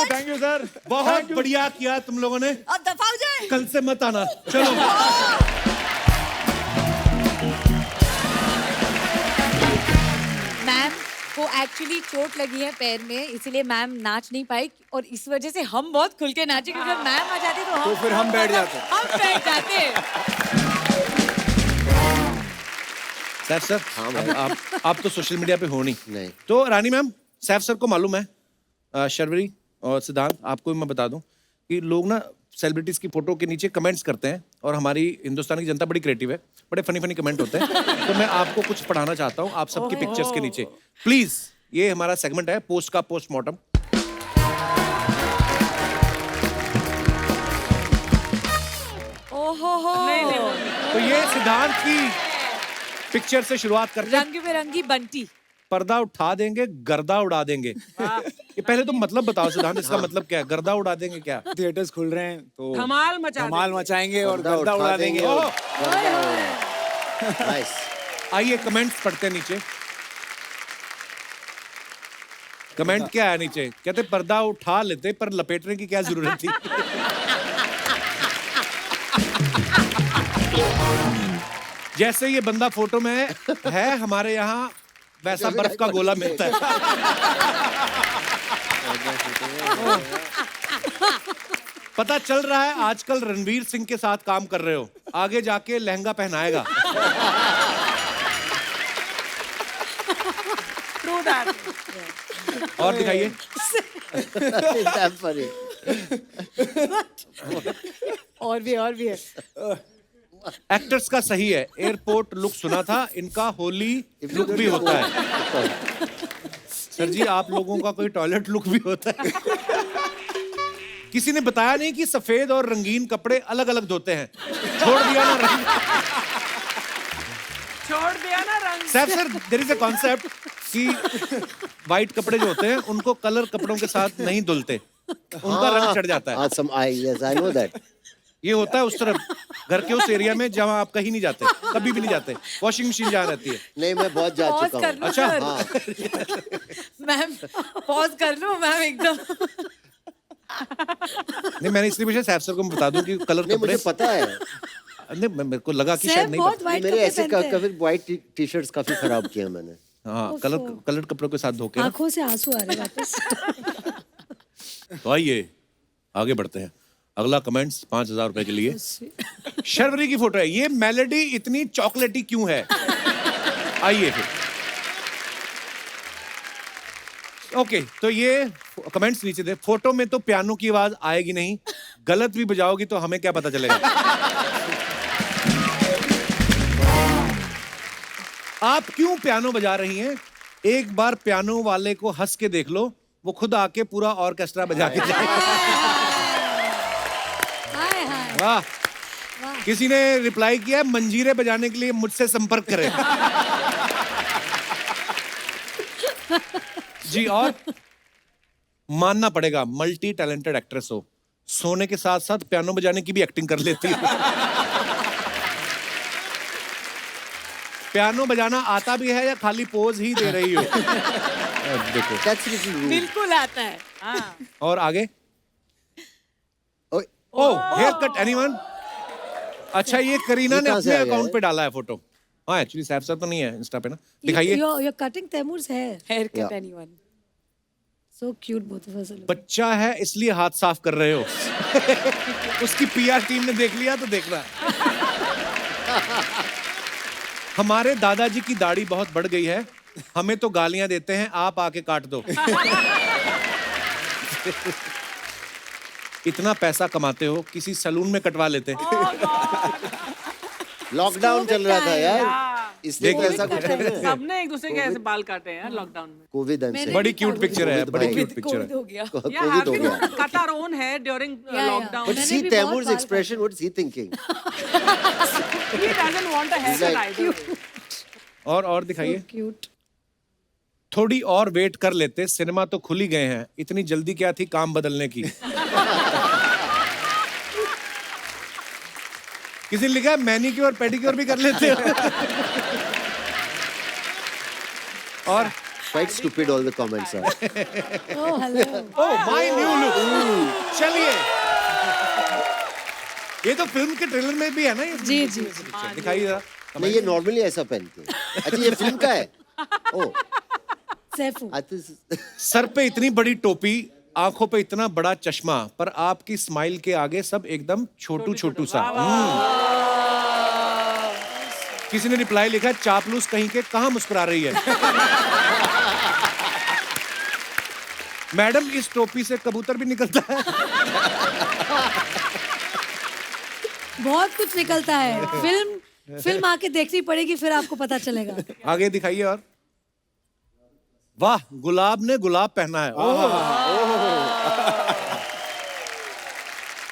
thank you sir. बहुत बढ़िया किया तुम लोगों ने। अब दफा हो जाए। कल से मत आना। चलो मैम को एक्चुअली चोट लगी है पैर में, इसीलिए मैम नाच नहीं पाई और इस वजह से हम बहुत खुल के नाचे, क्योंकि अगर मैम आ जाती तो फिर हम बैठ जाते। हम बैठ जाते। सैफ सर, हाँ भाई। अब आप तो सोशल मीडिया पे हो नहीं। नहीं। तो रानी मैम, सैफ सर को मालूम है, शर्वरी और सिद्धांत आपको भी मैं बता दूं कि लोग ना सेलिब्रिटीज की फोटो के नीचे कमेंट्स करते हैं और हमारी हिंदुस्तान की जनता बड़ी क्रिएटिव है, बड़े फनी फनी कमेंट होते हैं। तो मैं आपको कुछ पढ़ाना चाहता हूँ आप सबकी पिक्चर्स के नीचे प्लीज। ये हमारा सेगमेंट है पोस्ट का पोस्टमार्टम। ओहो हो, तो ये सिद्धांत की पिक्चर से शुरुआत करते हैं। रंग बिरंगी बंटी। पर्दा उठा देंगे, गर्दा उड़ा देंगे। ये पहले तुम मतलब बताओ सिद्धांत, इसका मतलब क्या है? गर्दा उड़ा देंगे क्या? थिएटर्स खुल रहे हैं तो धमाल मचा धमाल मचाएंगे और गर्दा गर्दा उठा उड़ा देंगे। देंगे। नाइस। आइए कमेंट्स पढ़ते हैं नीचे। कमेंट क्या है नीचे? कहते पर्दा उठा लेते पर लपेटने की क्या जरूरत थी? जैसे ये बंदा फोटो में है हमारे यहाँ वैसा बर्फ का गोला मिलता है। पता चल रहा है आजकल रणवीर सिंह के साथ काम कर रहे हो, आगे जाके लहंगा पहनाएगा। True that. और दिखाइए। That's funny. और भी है। एक्टर्स का सही है, एयरपोर्ट लुक सुना था, इनका होली लुक भी होता है। सर जी आप लोगों का कोई टॉयलेट लुक भी होता है? किसी ने बताया नहीं कि सफेद और रंगीन कपड़े अलग अलग धोते हैं। छोड़ दिया ना रंग। छोड़ दिया ना रंग। Sir there is a concept कि वाइट कपड़े जो होते हैं उनको कलर कपड़ों के साथ नहीं धुलते, उनका रंग चढ़ जाता है। Yes, I know that. ये होता है उस तरफ घर के उस एरिया में जहां आप कहीं नहीं जाते, कभी भी नहीं जाते। वॉशिंग मशीन जहाँ रहती है। नहीं मैं बहुत जा पॉज चुका कर हूँ। लो अच्छा। सर। हाँ। मैम पॉज कर लो मैम एकदम। नहीं मैंने इसलिए मुझे सैफ सर को बता दूं कि कलर नहीं कपड़े मुझे पता है। नहीं मेरे को लगा कि सैफ शायद नहीं बहुत पता। white मेरे कपड़े ऐसे पहनते हैं। काफी व्हाइट टी शर्ट्स काफी खराब किए हैं मैंने। हाँ कलर कपड़ों के साथ धोके ना। आंखों से आंसू आ रहे वापस। तो आइए आगे बढ़ते हैं। अगला कमेंट्स 5,000 रुपए के लिए। शर्वरी की फोटो है। ये मेलोडी इतनी चॉकलेटी क्यों है? आइए फिर। ओके तो ये कमेंट्स नीचे दे। फोटो में तो पियानो की आवाज आएगी नहीं, गलत भी बजाओगी तो हमें क्या पता चलेगा? आप क्यों पियानो बजा रही हैं? एक बार पियानो वाले को हंस के देख लो, वो खुद आके पूरा ऑर्केस्ट्रा बजा के जाएगा। वाह। किसी ने रिप्लाई किया मंजीरे बजाने के लिए मुझसे संपर्क करें। जी और मानना पड़ेगा मल्टी टैलेंटेड एक्ट्रेस हो, सोने के साथ साथ पियानो बजाने की भी एक्टिंग कर लेती है। पियानो बजाना आता भी है या खाली पोज ही दे रही हो? देखो बिल्कुल आता है। हाँ। और आगे। ओह हेयर कट एनीवन? अच्छा ये करीना ने अपने अकाउंट पे डाला है फोटो। हाँ एक्चुअली सैफ सर तो नहीं है इंस्टा पे ना। दिखाइए। You're cutting Taimur's hair. Hair cut anyone. So cute, both of us. बच्चा है इसलिए हाथ साफ कर रहे हो। उसकी पीआर टीम ने देख लिया तो देखना। हमारे दादाजी की दाढ़ी बहुत बढ़ गई है, हमें तो गालियां देते हैं, आप आके काट दो। इतना पैसा कमाते हो, किसी सैलून में कटवा लेते। लॉकडाउन चल रहा था यार, इसलिए ऐसा कुछ नहीं है। सबने एक दूसरे के ऐसे बाल काटे हैं लॉकडाउन में। कोविड बड़ी क्यूट पिक्चर है, बड़ी क्यूट पिक्चर है। हो गया Yeah, having cut our own hair during lockdown. But see Taimur's expression, what is he thinking? He doesn't want a haircut either. और दिखाइए। Cute. थोड़ी और वेट कर लेते, सिनेमा तो खुल ही गए हैं, इतनी जल्दी क्या थी काम बदलने की। किसी ने लिखा मैनिक्योर पेडिक्योर भी कर लेते हो। और Quite stupid all the comments are. Oh, hello. Oh, my new look. चलिए, ये तो फिल्म के ट्रेलर में भी है ना ये? जी जी। दिखाइए जरा। नहीं, ये नॉर्मली ऐसा पहनते हैं। अच्छा, ये फिल्म का है? ओह, सैफू। सर पे इतनी बड़ी टोपी, आंखों पे इतना बड़ा चश्मा, पर आपकी स्माइल के आगे सब एकदम छोटू छोटू सा। किसी ने रिप्लाई लिखा, चापलूस कहीं के, कहां मुस्कुरा रही है। मैडम इस टोपी से कबूतर भी निकलता है। बहुत कुछ निकलता है। फिल्म आके देखनी पड़ेगी, फिर आपको पता चलेगा। आगे दिखाइए। और वाह, गुलाब ने गुलाब पहना है।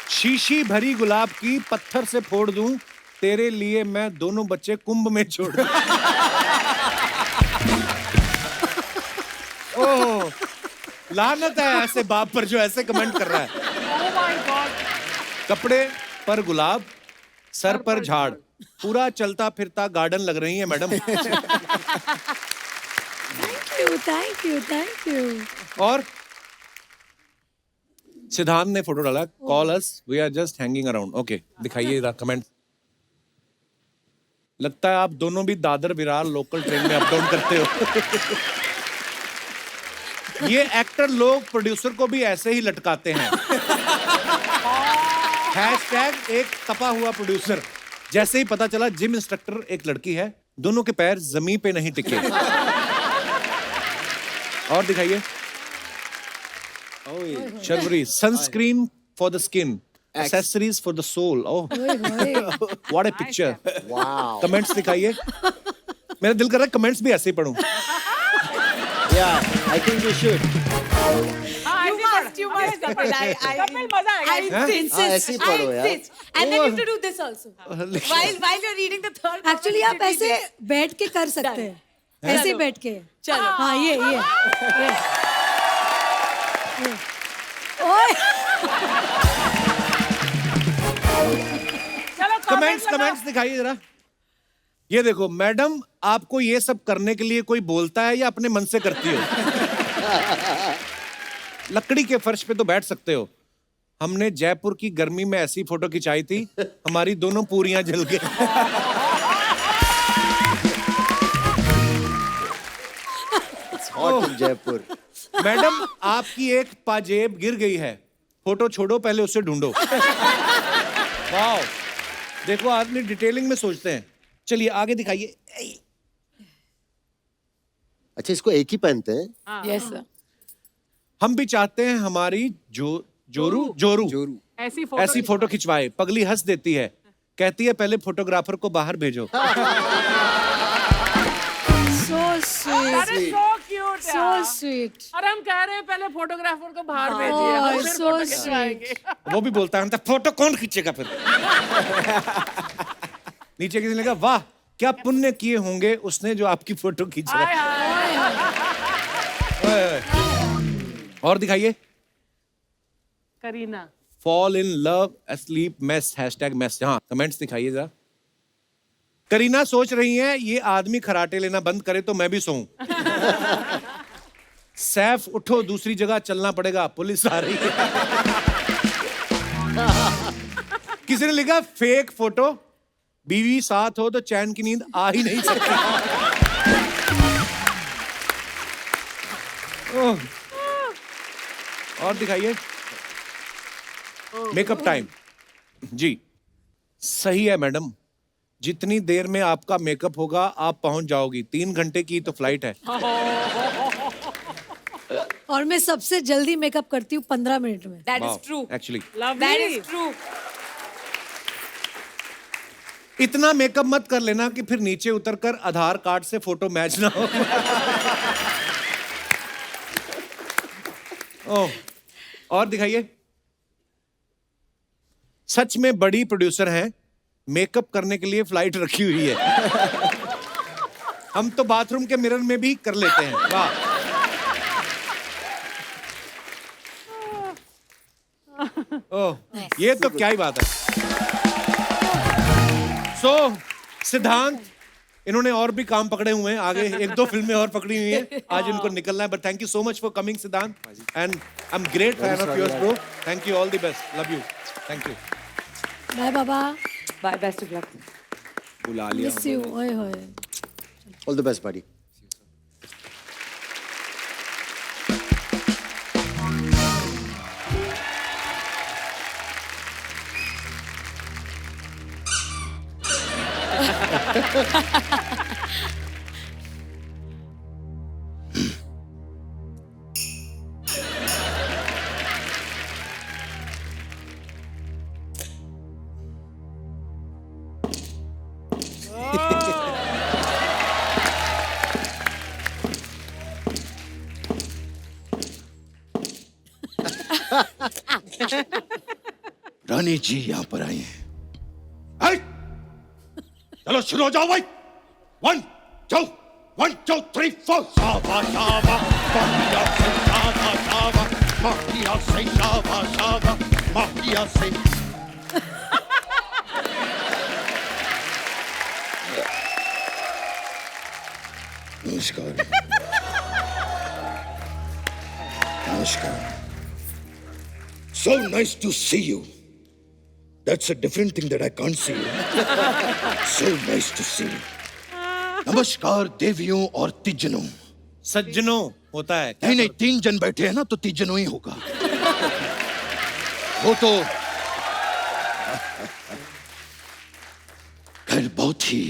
शीशी भरी गुलाब की पत्थर से फोड़ दूं, तेरे लिए मैं दोनों बच्चे कुंभ में छोड़ दूं। ओह, लानत है ऐसे बाप पर जो ऐसे कमेंट कर रहा है। Oh my God. कपड़े पर गुलाब, सर पर झाड़, पूरा चलता फिरता गार्डन लग रही है मैडम। Thank you. और सिद्धांत ने फोटो डाला, call us, we are just hanging around. Okay, दिखाइए इधर कमेंट। लगता है आप दोनों भी दादर विरार लोकल ट्रेन में अप डाउन करते हो। ये एक्टर लोग प्रोड्यूसर को भी ऐसे ही लटकाते हैं। हैशटैग एक तपा हुआ प्रोड्यूसर। जैसे ही पता चला जिम इंस्ट्रक्टर एक लड़की है, दोनों के पैर जमीन पे नहीं टिके। और दिखाइए। Sharvari, sunscreen for the skin, accessories for the soul. Oh, what a picture. wow. Comments दिखाइए। मेरा दिल कर रहा है कमेंट्स भी ऐसे ही पढूं। Yeah, I think you should. You must. Kapil मजा आएगा। I insist. ऐसे ही पढ़ो यार। And then you have to do this also. While you're reading the third. Actually आप ऐसे बैठ के कर सकते हैं, ऐसे बैठ के। चलो। हाँ, ये। ओए, चलो कमेंट्स दिखाइए जरा। ये देखो मैडम, आपको ये सब करने के लिए कोई बोलता है या अपने मन से करती हो? लकड़ी के फर्श पे तो बैठ सकते हो। हमने जयपुर की गर्मी में ऐसी फोटो खिंचाई थी, हमारी दोनों पूरियां जल गई। Hot in Jaipur. मैडम, आपकी एक पाजेब गिर गई है, फोटो छोड़ो, पहले उसे ढूंढो। वाओ, देखो आदमी डिटेलिंग में सोचते हैं। चलिए आगे दिखाइए। अच्छा, इसको एक ही पहनते हैं? Yes sir. हम भी चाहते हैं हमारी जोरू ऐसी फोटो खिंचवाए। पगली हंस देती है, कहती है पहले फोटोग्राफर को बाहर भेजो। so sweet. That is so cute So यार। sweet. और हम कह रहे हैं पहले फोटोग्राफर को बाहर भेजिए, हम फिर so फोटो sweet. खिंचवाएंगे। वो भी बोलता है फोटो कौन खींचेगा फिर। नीचे किसी ने कहा, वाह क्या पुण्य किए होंगे उसने जो आपकी फोटो खींच रहा है। और दिखाइए। Kareena, fall in love asleep mess #mess। हाँ, कमेंट्स दिखाइए जरा। करीना सोच रही हैं ये आदमी खराटे लेना बंद करे तो मैं भी सोऊं। सैफ उठो, दूसरी जगह चलना पड़ेगा, पुलिस आ रही है। किसी ने लिखा फेक फोटो, बीवी साथ हो तो चैन की नींद आ ही नहीं सकती। और दिखाइए मेकअप टाइम जी। सही है मैडम, जितनी देर में आपका मेकअप होगा आप पहुंच जाओगी। 3 घंटे की तो फ्लाइट है। और मैं सबसे जल्दी मेकअप करती हूँ 15 मिनट में। That is true. Actually That is true. इतना मेकअप मत कर लेना कि फिर नीचे उतरकर आधार कार्ड से फोटो मैच ना हो। ओह, और दिखाइए। सच में बड़ी प्रोड्यूसर हैं, मेकअप करने के लिए फ्लाइट रखी हुई है। हम तो बाथरूम के मिरर में भी कर लेते हैं। वाह। ओह, ये तो क्या ही बात है। सिद्धांत, इन्होंने और भी काम पकड़े हुए हैं, आगे 1-2 फिल्में और पकड़ी हुई हैं। आज इनको निकलना है, but thank you so much for coming Siddhant, and I am great fan of yours bro. Thank you, all the best, love you, thank you. Bye बाबा, Bye. Best of luck. बुला लिया मिस यू। ओए होए। All the best buddy. रानी जी यहाँ पर आई हैं। चलो शुरू हो जाओ भाई। 1 2 1 2 3 4 शाबा शाबा माहिया से शाबा शाबा माहिया से शाबा शाबा माहिया से। नमस्कार। नमस्कार। So nice to see you. That's a different thing that I can't see. So nice to see you. नमस्कार देवियों और तिजनों। सज्जनों होता है। नहीं नहीं, 3 जन बैठे हैं ना तो तिजनों ही होगा। वो तो खैर बहुत ही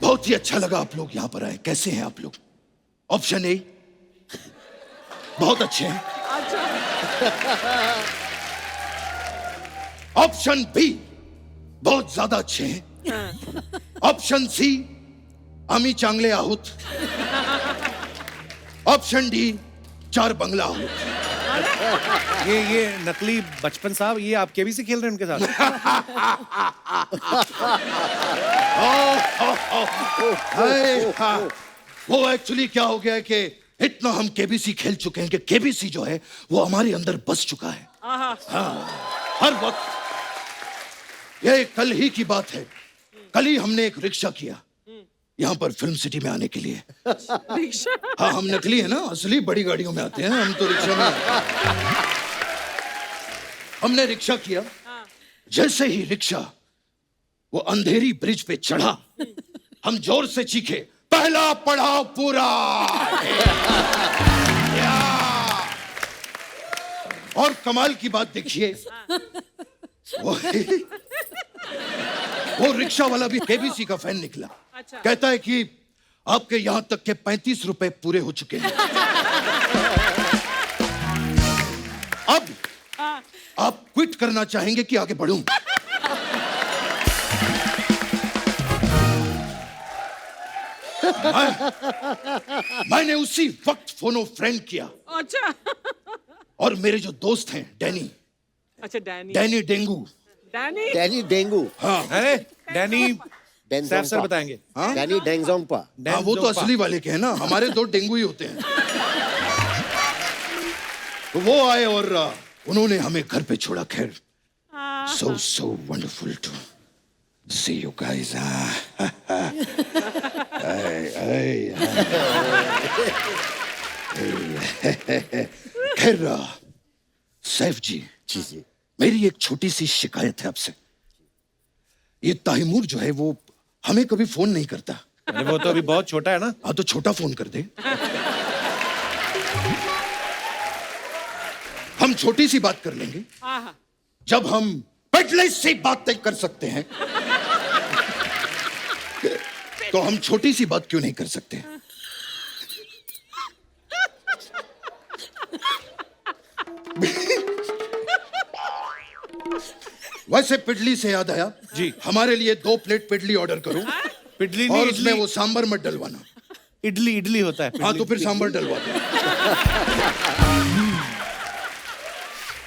बहुत ही अच्छा लगा आप लोग यहाँ पर आए। कैसे हैं आप लोग? ऑप्शन ए बहुत अच्छे हैं। ऑप्शन बी बहुत ज्यादा अच्छे हैं। ऑप्शन सी आम्ही चांगले आहोत। ऑप्शन डी 4 बंगला आहोत। ये नकली बचपन साहब, ये आप केबीसी खेल रहे हैं उनके साथ? वो एक्चुअली क्या हो गया है कि इतना हम केबीसी खेल चुके हैं कि केबीसी जो है वो हमारे अंदर बस चुका है। हाँ, हर वक्त। ये कल ही की बात है, कल ही हमने एक रिक्शा किया यहाँ पर फिल्म सिटी में आने के लिए। हाँ, हम नकली है ना, असली बड़ी गाड़ियों में आते हैं, हम तो रिक्शा में। हमने रिक्शा किया, जैसे ही रिक्शा वो अंधेरी ब्रिज पे चढ़ा, हम जोर से चीखे, पहला पड़ाव पूरा। और कमाल की बात देखिए, वो रिक्शा वाला भी केबीसी का फैन निकला। कहता है कि आपके यहां तक के 35 रुपए पूरे हो चुके हैं। अब आप क्विट करना चाहेंगे कि आगे बढ़ूं? मैंने उसी वक्त फोनो फ्रेंड किया। अच्छा। और मेरे जो दोस्त हैं डैनी, अच्छा डैनी डेंगू, डैनी डेंगू। हाँ, अरे डैनी सर बताएंगे। हाँ? डैनी डेंगजोंगपा। हाँ, वो तो असली वाले के हैं ना, हमारे 2 डेंगू ही होते हैं। तो वो आए और उन्होंने हमें घर पे छोड़ा। खैर, so wonderful to see you guys. खैर सैफ जी, मेरी एक छोटी सी शिकायत है आपसे। ये ताहिमुर जो है वो हमें कभी फोन नहीं करता, अरे वो तो अभी बहुत छोटा है ना। हाँ तो छोटा फोन कर दे। हम छोटी सी बात कर लेंगे जब हम पतली सी बातें कर सकते हैं तो हम छोटी सी बात क्यों नहीं कर सकते? वैसे पिडली से याद आया जी, हमारे लिए 2 प्लेट पिडली ऑर्डर करो। पिडली और नहीं, उसमें इडली। वो सांबर मत डलवाना। इडली इडली होता है। हाँ तो फिर सांबर डलवा दो।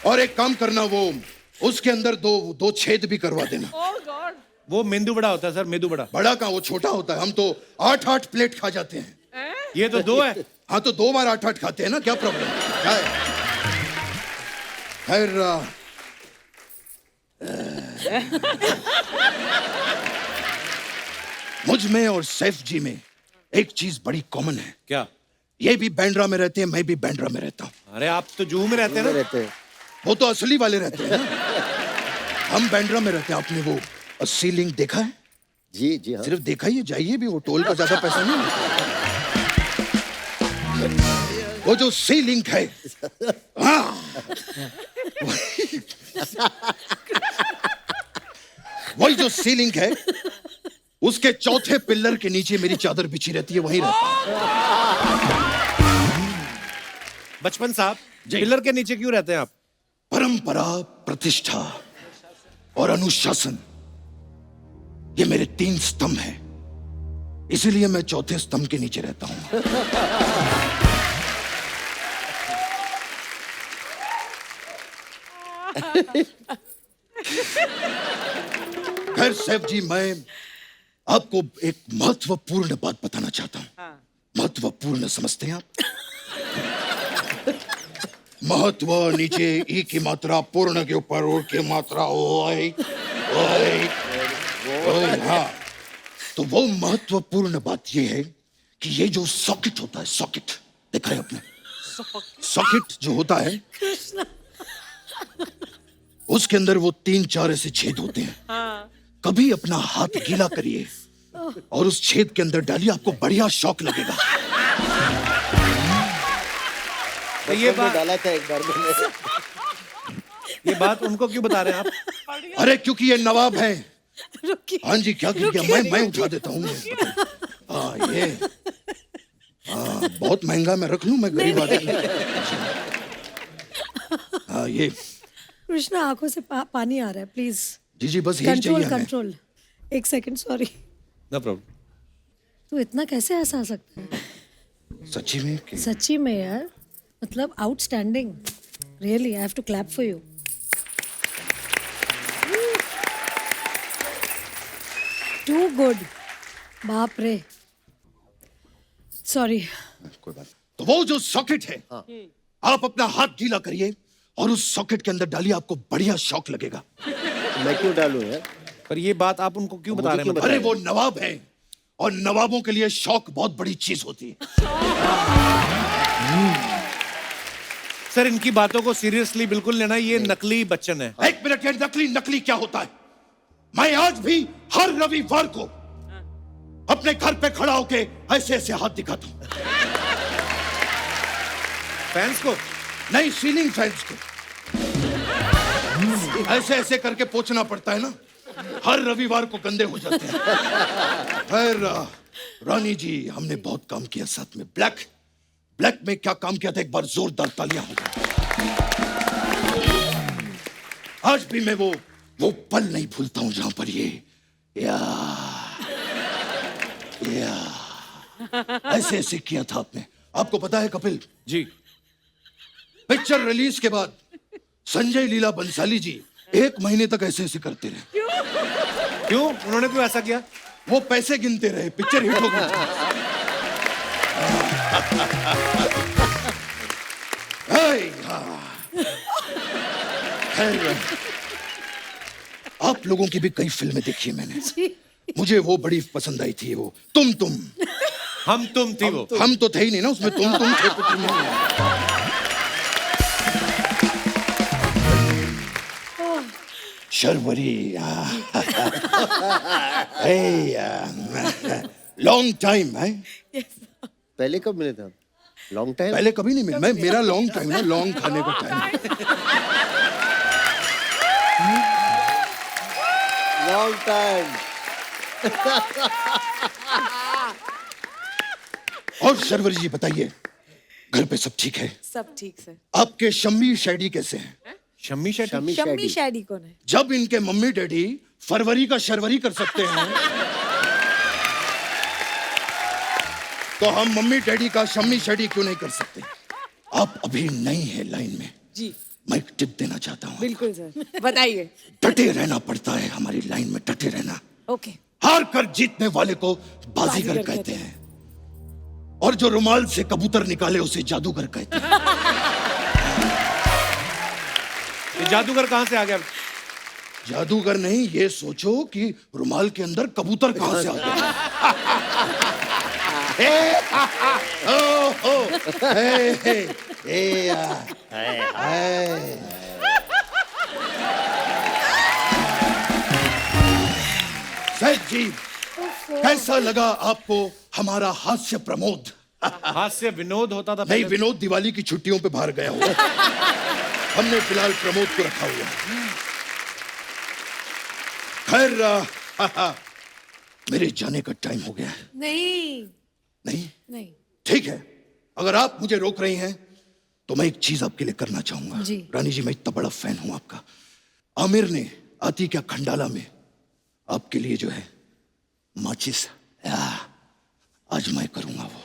और एक काम करना, वो उसके अंदर दो छेद भी करवा देना। वो मेंदू बड़ा होता है सर, मेंदू बड़ा। बड़ा का वो छोटा होता है। हम तो 8-8 प्लेट खा जाते हैं। ये तो 2 है। हाँ तो 2 बार 8-8 खाते हैं ना, क्या प्रॉब्लम है? खैर मुझ में और सैफ जी में एक चीज बड़ी कॉमन है। क्या? ये भी बैंड्रा में रहते हैं, मैं भी बैंड्रा में रहता हूँ। अरे आप तो जूहू में रहते हैं ना। वो तो असली वाले रहते हैं ना। हम बैंड्रा में रहते हैं। आपने वो अस्सी लिंक देखा है? जी जी हाँ। सिर्फ देखा ही है, जाइए भी, वो टोल का ज्यादा पैसा नहीं है। वो जो सी लिंक है, हाँ, वही जो सी लिंक है, उसके चौथे पिल्लर के नीचे मेरी चादर बिछी रहती है, वहीं रहता हूं। बचपन साहब, पिलर के नीचे क्यों रहते हैं आप? परंपरा, प्रतिष्ठा और अनुशासन, ये मेरे 3 स्तंभ हैं। इसीलिए मैं चौथे स्तंभ के नीचे रहता हूं। खैर सैफ जी, मैं आपको एक महत्वपूर्ण बात बताना चाहता हूं। महत्वपूर्ण समझते हैं आप? महत्व नीचे ई की मात्रा, पूर्ण के ऊपर ओ की मात्रा, ओए ओए ओए। हाँ, तो वो महत्वपूर्ण बात ये है कि ये जो सॉकेट होता है, सॉकेट देखा है आपने? सॉकेट जो होता है, उसके अंदर वो 3-4 ऐसे छेद होते हैं। कभी अपना हाथ गीला करिए और उस छेद के अंदर डालिए, आपको बढ़िया शौक लगेगा। तो ये बात डाला था एक बार मैंने। ये बात उनको क्यों बता रहे हैं आप? अरे क्योंकि ये नवाब है। हाँ जी, क्या मैं उठा देता हूँ। हाँ ये, हाँ बहुत महंगा, मैं रख लूं, मैं गरीब आदमी। हाँ ये कृष्णा, आंखों से पानी आ रहा है, प्लीज जी जी, बस यही चाहिए हमें। कंट्रोल। एक सेकंड, सॉरी। No problem. तू इतना कैसे हंसा सकता है? सच्ची में सच्ची में यार, मतलब outstanding, really, I have to clap for you. Too good, बाप रे, सॉरी। कोई बात। तो वो जो सॉकेट है, आप अपना हाथ गीला करिए और उस सॉकेट के अंदर डालिए, आपको बढ़िया शौक लगेगा। मैं क्यों डालूं यार? पर ये बात आप उनको क्यों बता रहे हैं? अरे वो नवाब है और नवाबों के लिए शौक बहुत बड़ी चीज होती है। सर, इनकी बातों को सीरियसली बिल्कुल लेना, ये नकली बच्चन है। एक मिनट, ये नकली क्या होता है? मैं आज भी हर रविवार को अपने घर पे खड़ा होके ऐसे ऐसे हाथ दिखाता हूं। फैंस को नहीं, सीलिंग फैंस को ऐसे ऐसे करके पोंछना पड़ता है ना, हर रविवार को गंदे हो जाते हैं। खैर रानी जी, हमने बहुत काम किया साथ में। ब्लैक में क्या काम किया था, एक बार जोरदार तालियां हो जाए। आज भी मैं वो पल नहीं भूलता हूं जहां पर ये या ऐसे ऐसे किया था आपने। आपको पता है कपिल जी, पिक्चर रिलीज के बाद संजय लीला बंसाली जी 1 महीने तक ऐसे ऐसे करते रहे। क्यों? उन्होंने क्यों ऐसा किया? वो पैसे गिनते रहे, पिक्चर हिट हो गई। आप लोगों की भी कई फिल्में देखी है मैंने। मुझे वो बड़ी पसंद आई थी, वो तुम हम तुम थी। वो हम तो थे ही नहीं ना उसमें, तुम थे तो तुम नहीं। शर्वरी लॉन्ग टाइम है। पहले कब मिले थे आप? Long time? पहले कभी नहीं मिले। मैं मेरा लॉन्ग टाइम है, लॉन्ग खाने का टाइम। Long time. और शर्वरी जी बताइए, घर पे सब ठीक है? सब ठीक सर। आपके शम्मी शैडी कैसे हैं? शम्मी शेट्टी? शम्मी शैडी कौन है? जब इनके मम्मी डैडी फरवरी का शर्वरी कर सकते हैं तो हम मम्मी डैडी का शम्मी शैडी क्यों नहीं कर सकते? आप अभी नई है लाइन में जी। मैं एक टिप देना चाहता हूँ। बिल्कुल सर, बताइए। डटे रहना पड़ता है हमारी लाइन में, डटे रहना। ओके। हार कर जीतने वाले को बाजीगर कहते हैं और जो रुमाल से कबूतर निकाले उसे जादूगर कहते हैं। ये जादूगर कहाँ से आ गया? जादूगर नहीं, ये सोचो कि रुमाल के अंदर कबूतर कहाँ से आ गया। सैद जी, कैसा लगा आपको हमारा हास्य प्रमोद? हास्य विनोद होता था नहीं, पहले। विनोद दिवाली की छुट्टियों पे बाहर गया हुआ। हमने फिलहाल प्रमोद को रखा हुआ। खैर, मेरे जाने का टाइम हो गया है। नहीं नहीं? नहीं। ठीक है, अगर आप मुझे रोक रही हैं तो मैं एक चीज आपके लिए करना चाहूंगा। जी। रानी जी, मैं इतना बड़ा फैन हूं आपका। आमिर ने आती क्या खंडाला में आपके लिए जो है माचिस, आज मैं करूंगा वो।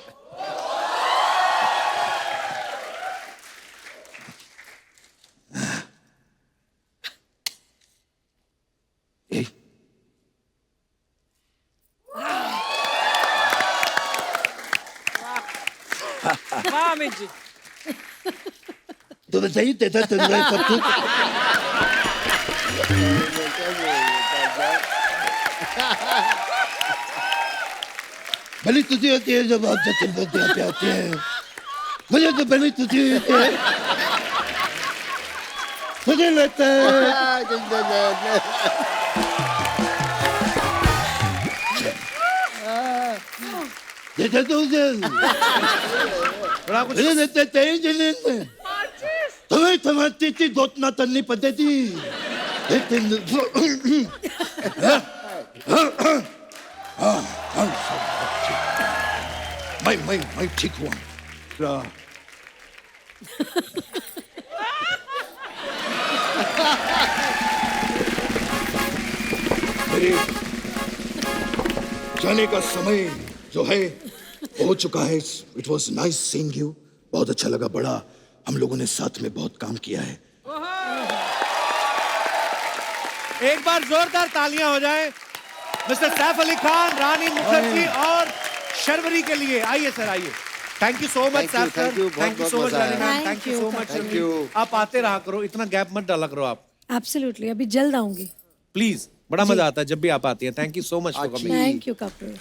ए, वाह अमित जी। तो बताइए तेरा तंदुरुस्त सब कुछ। भले तुझे होती है जब आप जतिन बोलते आते हैं, मुझे तो भले तुझे होती है, मुझे लगता है देखा तो उसे बड़ा कुछ तुम्हें समझती थी दोतना तन्नी पद्धति। मैं ठीक हुआ। मेरे जाने का समय जो है हो चुका है। It was nice seeing you. बहुत अच्छा लगा, बड़ा हम लोगों ने साथ में बहुत काम किया है। एक बार जोरदार तालियां हो जाए मिस्टर सैफ अली खान, रानी मुखर्जी और शर्वरी के लिए। आइए सर, आइए। Thank you so much Saif sir, thank you so much Rani ma'am, thank you so much. आप आते रहा करो, इतना गैप मत डाला करो आप। एब्सोल्युटली, अभी जल्द आऊंगी। प्लीज, बड़ा मजा आता है जब भी आप आती हैं। Thank you so much for coming. Thank you Kapil.